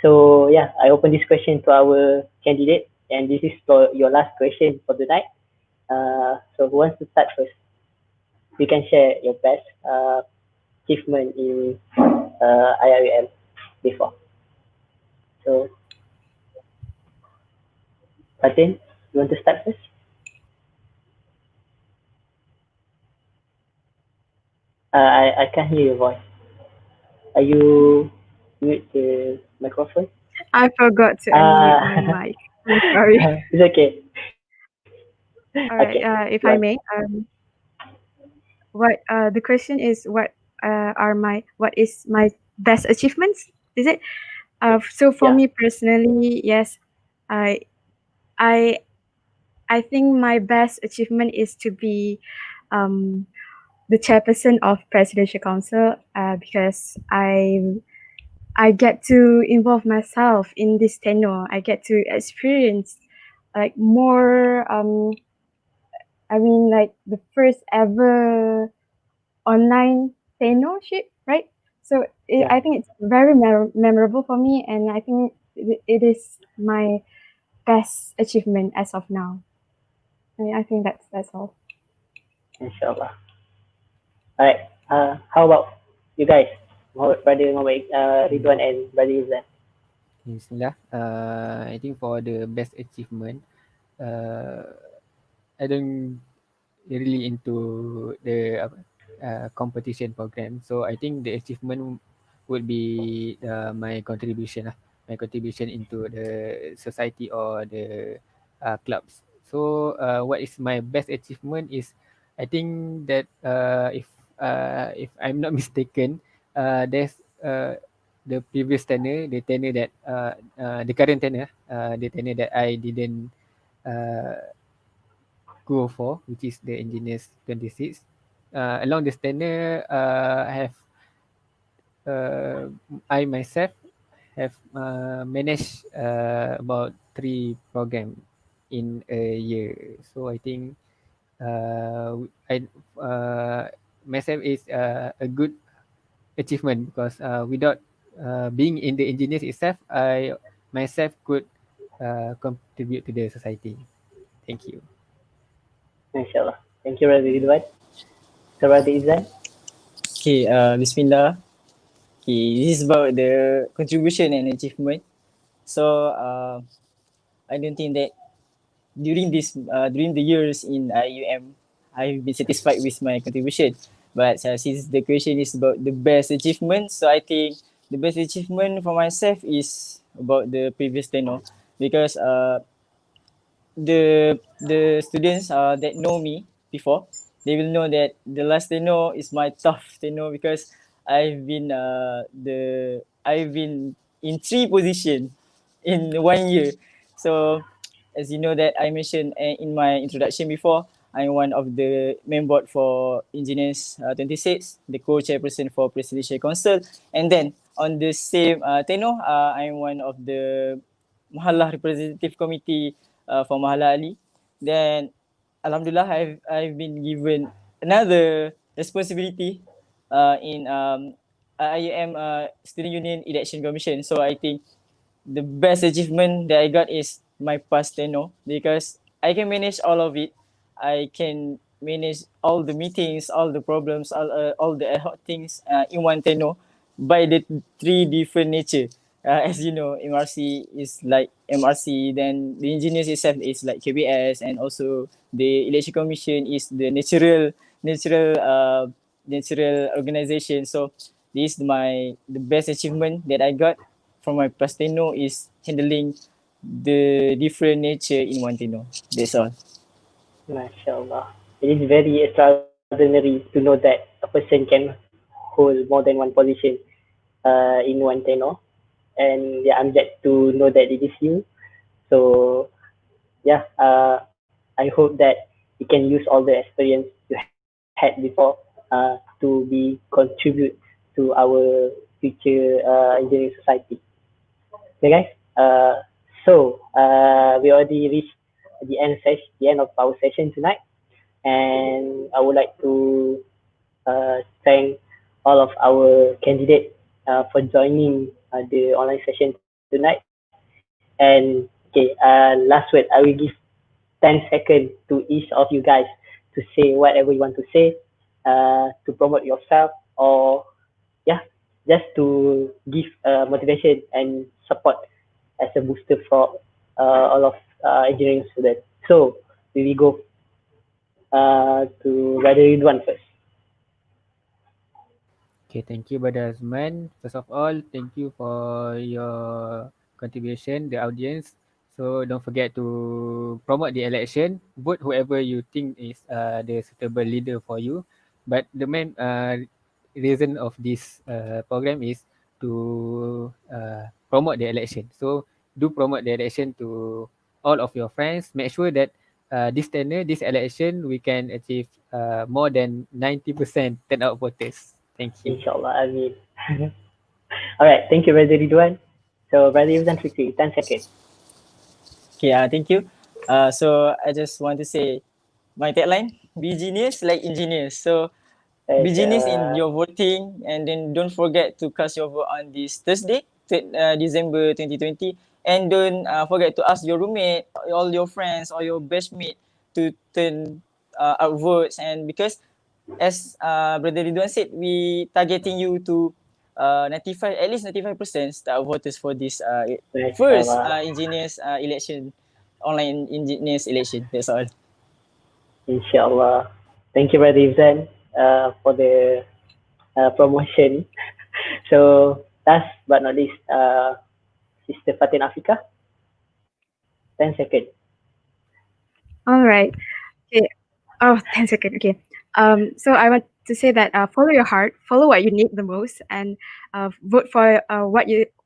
So yeah, I open this question to our candidate, and this is for your last question for the night. So who wants to start first? You can share your best achievement in IIUM before. So, Fatin, you want to start first? I can't hear your voice. Are you mute the microphone? I forgot to unmute my mic. I'm sorry. It's okay. All right. If I may, what the question is, what is my best achievements? Is it? So for me personally, yes, I I I think my best achievement is to be the chairperson of Presidential Council because I get to involve myself in this tenure. I get to experience like more I mean like the first ever online tenureship, right? So I think it's very memorable for me, and I think it is my best achievement as of now. I think that's all. Inshallah. All right. How about you guys? Brother Muhammad Ridwan and Brother Izzan. Bismillah. I think for the best achievement, I don't really into the competition program. So I think the achievement would be my contribution into the society or the clubs. So what is my best achievement is, I think that if I'm not mistaken, there's the previous tenure, the tenure that the current tenure, the tenure that I didn't go for, which is the Enginius 26. Along this tenure, I myself have managed about 3 programs in a year. So I think I myself is a good achievement because without being in the engineers itself, I myself could contribute to the society. Thank you. Inshallah. Thank you, Brother Ridwan. So, Brother Izzan. Okay, Bismillah. Okay, this is about the contribution and achievement. So, I don't think that during the years in IUM, I've been satisfied with my contribution. But since the question is about the best achievement, so I think the best achievement for myself is about the previous tenure, because the students that know me before, they will know that the last tenure is my tough tenure because I've been in 3 positions in 1 year. So as you know that I mentioned in my introduction before, I'm one of the main board for Enginius 26, the co-chairperson for Presidential Council. And then on the same tenure, I'm one of the Mahallah Representative Committee for Mahallah Ali. Then Alhamdulillah, I've been given another responsibility in IUM Student Union Election Commission. So I think the best achievement that I got is my past tenure, because I can manage all of it. I can manage all the meetings, all the problems, all the ad hoc things in one tenure by the three different nature. As you know, MRC is like MRC, then the engineers itself is like KBS, and also the election commission is the natural organization. So this is the best achievement that I got from my past tenure is handling the different nature in one tenure. That's all. MashaAllah. It is very extraordinary to know that a person can hold more than one position in one tenure. And yeah, I'm glad to know that it is you. So yeah, I hope that you can use all the experience you had before to be contribute to our future engineering society. Okay, guys. We already reached the end of our session tonight, and I would like to thank all of our candidates for joining the online session tonight. And okay, last word, I will give 10 seconds to each of you guys to say whatever you want to say, to promote yourself, or yeah, just to give motivation and support as a booster for all of engineering students. So we will go to Brother Ridwan first. Okay, thank you, Brother Azman. First of all, thank you for your contribution, the audience. So don't forget to promote the election. Vote whoever you think is the suitable leader for you. But the main reason of this program is to promote the election. So do promote the election to all of your friends. Make sure that this tenure, this election, we can achieve more than 90% turnout voters. Thank you. Inshallah, Amin. All right, thank you, Brother Ridwan. So, Brother Ridwan, 10 seconds. Okay, thank you. So I just want to say my tagline: be genius like engineers. So be genius in your voting, and then don't forget to cast your vote on this Thursday, 3rd December 2020. And don't forget to ask your roommate, all your friends, or your best mate to turn out votes. And because as Brother Ridwan said, we targeting you to 95, at least 95% start voters for this first engineers election, online engineers election. That's all. Inshallah. Thank you, Brother Ridwan, for the promotion. So, last but not least, Sister Fatin Afika, 10 seconds. All right. Okay. Oh, 10 seconds. Okay. So I want to say that follow your heart, follow what you need the most, and vote for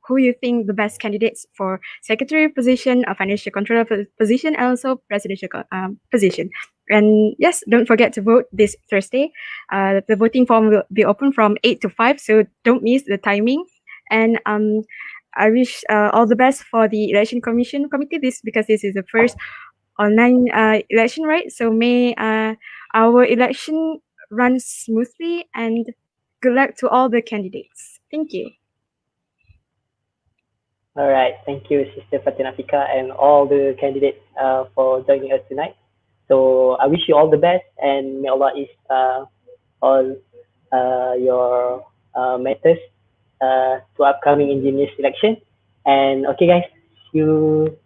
who you think the best candidates for secretary position, financial controller position, and also presidential position. And yes, don't forget to vote this Thursday. The voting form will be open from 8 to 5, so don't miss the timing. And I wish all the best for the election committee because this is the first online election, right? So may our election run smoothly, and good luck to all the candidates. Thank you. All right, thank you, Sister Fatin Afika, and all the candidates for joining us tonight. So I wish you all the best, and may Allah ease all your matters to upcoming engineers election. And okay, guys, see you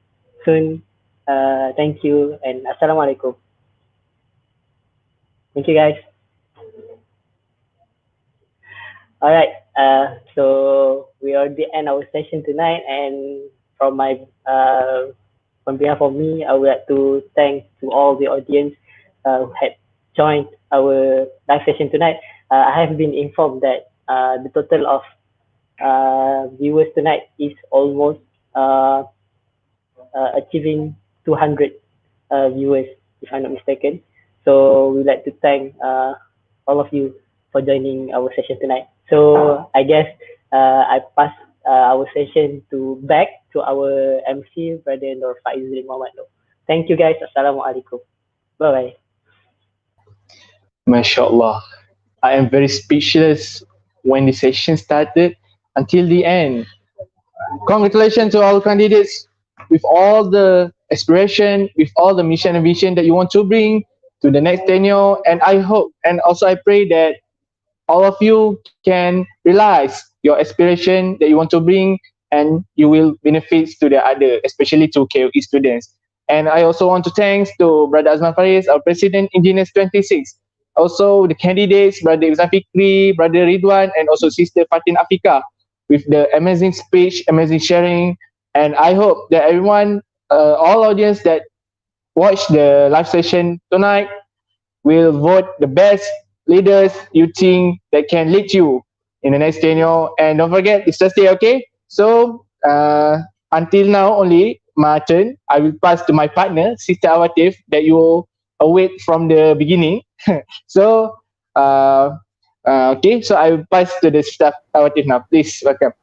soon. Thank you, and Assalamualaikum. Thank you, guys. All right. So we already end our session tonight, and from on behalf of me, I would like to thank to all the audience who had joined our live session tonight. I have been informed that the total of viewers tonight is almost achieving 200 viewers, if I'm not mistaken. So we'd like to thank all of you for joining our session tonight. So I guess I pass our session back to our MC, Brother Nur Faizul Muhammad. Thank you guys. Assalamualaikum. Bye bye. MashaAllah. I am very speechless when the session started until the end. Congratulations to all candidates with all the aspiration, with all the mission and vision that you want to bring to the next tenure. And I hope and also I pray that all of you can realize your aspiration that you want to bring and you will benefit to the other, especially to KOE students. And I also want to thanks to Brother Azman Faris, our President, Enginius XXVI. Also the candidates, Brother Izan Fikri, Brother Ridwan, and also Sister Fatin Afika with the amazing speech, amazing sharing. And I hope that everyone, all audience that watch the live session tonight will vote the best leaders you think that can lead you in the next tenure. And don't forget, it's Thursday, okay? So until now only, my turn, I will pass to my partner, Sister Awatif, that you will await from the beginning. So, okay, so I will pass to the Sister Awatif now. Please, welcome.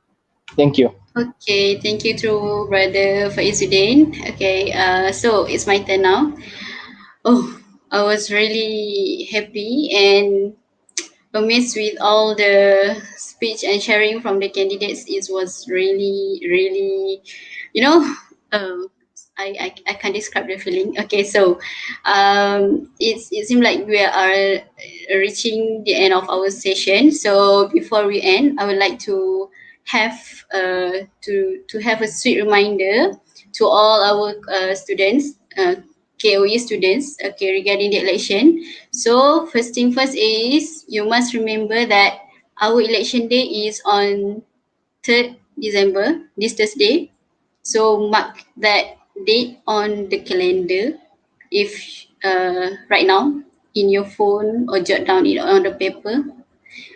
Thank you. Okay, thank you to Brother Faizuddin. Okay, so it's my turn now. Oh, I was really happy and amazed with all the speech and sharing from the candidates. It was really, you know, um, I can't describe the feeling. Okay, so it seemed like we are reaching the end of our session. So before we end, I would like to have to have a sweet reminder to all our students, KOE students, okay, regarding the election. So first thing first is you must remember that our election day is on 3rd December, this Thursday. So mark that date on the calendar if right now in your phone or jot down it on the paper.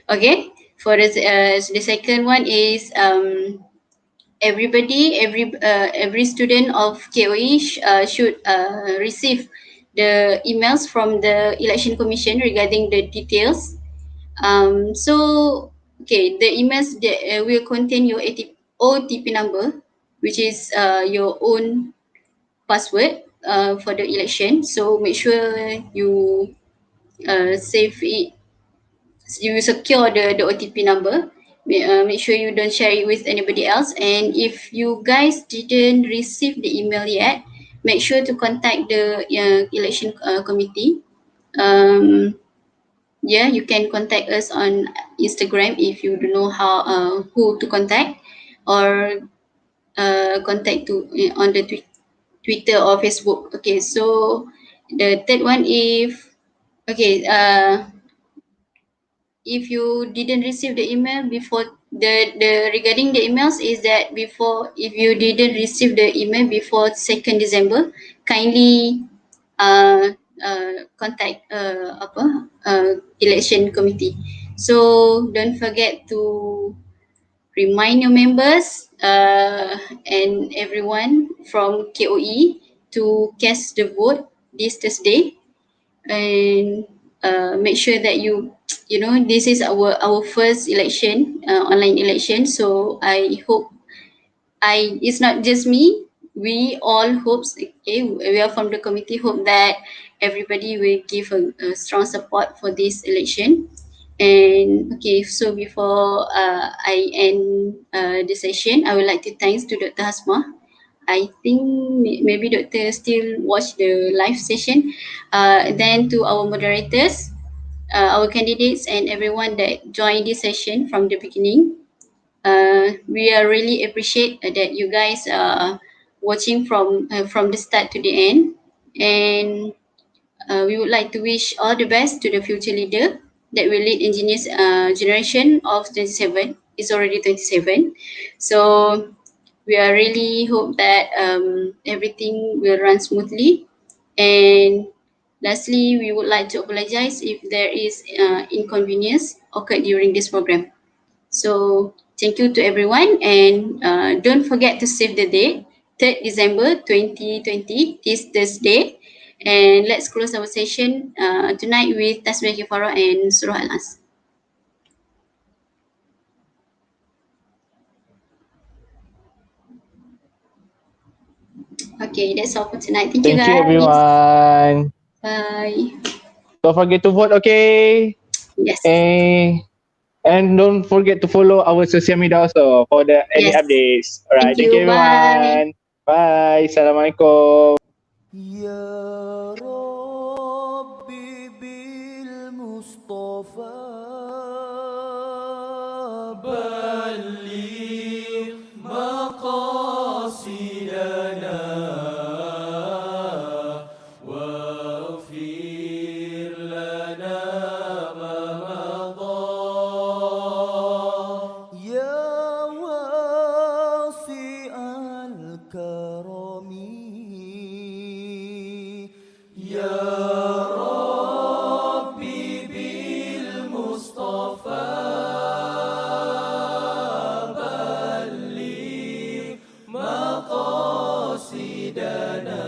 Okay. For the second one is every student of KOE should receive the emails from the election commission regarding the details. So okay, the emails that will contain your OTP number, which is your own password for the election. So make sure you save it, you secure the OTP number. Make sure you don't share it with anybody else. And if you guys didn't receive the email yet, make sure to contact the election committee. Yeah, you can contact us on Instagram if you don't know how who to contact, or contact to on the Twitter or Facebook. Okay, so the third one, if you didn't receive the email before the regarding the emails is that before, if you didn't receive the email before 2nd December, kindly contact election committee. So don't forget to remind your members and everyone from KOE to cast the vote this Thursday, and make sure that you know this is our first election, online election. So I hope it's not just me, we all hopes, okay, we are from the committee, hope that everybody will give a strong support for this election. And okay, so before I end the session, I would like to thanks to Dr. Hasma. I think maybe Doctor still watch the live session. Then to our moderators, our candidates, and everyone that joined this session from the beginning. We are really appreciate that you guys are watching from the start to the end. And we would like to wish all the best to the future leader that will lead Enginius generation of 27. It's already 27. So we are really hope that everything will run smoothly. And lastly, we would like to apologize if there is inconvenience occurred during this program. So thank you to everyone, and don't forget to save the date 3rd December 2020, this Thursday. And let's close our session tonight with Tasbih Kifarah and Surah Al-As. Okay, that's all for tonight. Thank you Thank you, guys. everyone. Bye. Don't forget to vote, okay? Yes. And don't forget to follow our social media also for the any Yes. updates. All right. Thank Thank you, you. Bye. everyone. Bye. Assalamualaikum. يا ربي بالمصطفى بلغ مقاصدنا واغفر لنا ما مضى يا واسع الكرم يا ربي بالمصطفى بلغ مقاصدنا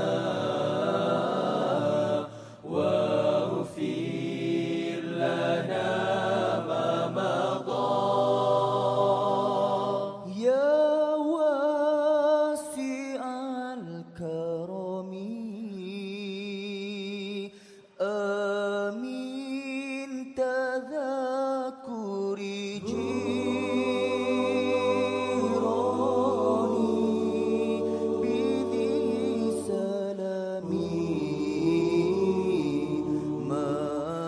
واغفر لنا ما مضى يا واسع الكرم آمين تذكر جيراني بذي سلامي ما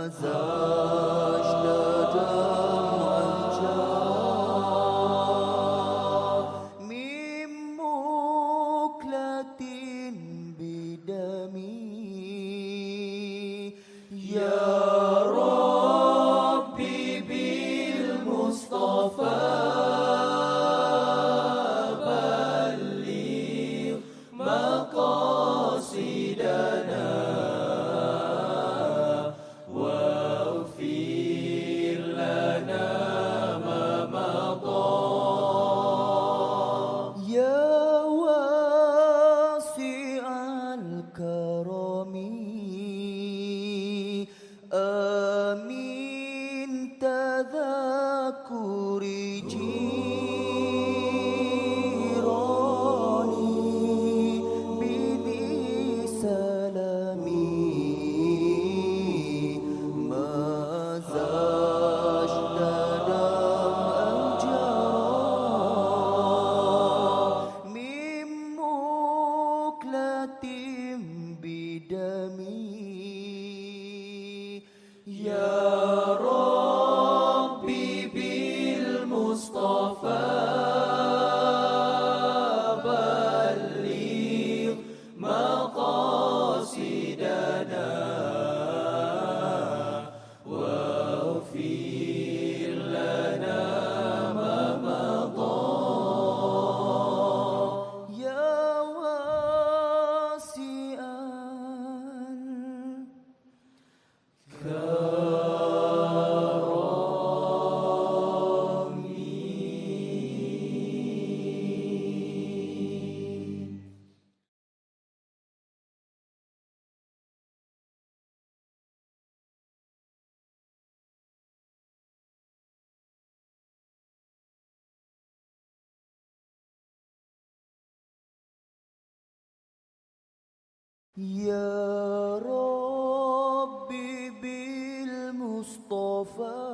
زجت دمعا جرى من مكلة بدمي يا ربي بالمصطفى بلغ مقاصدنا واغفر لنا ما مضى يا واسع الكرم آمين تذكر جيراني بذي سلامي ما زجت دمعا جرى من مكلة بدمي يا ربي بالمصطفى بلغ مقاصدنا واغفر لنا ما مضى يا واسعا يا ربي بالمصطفى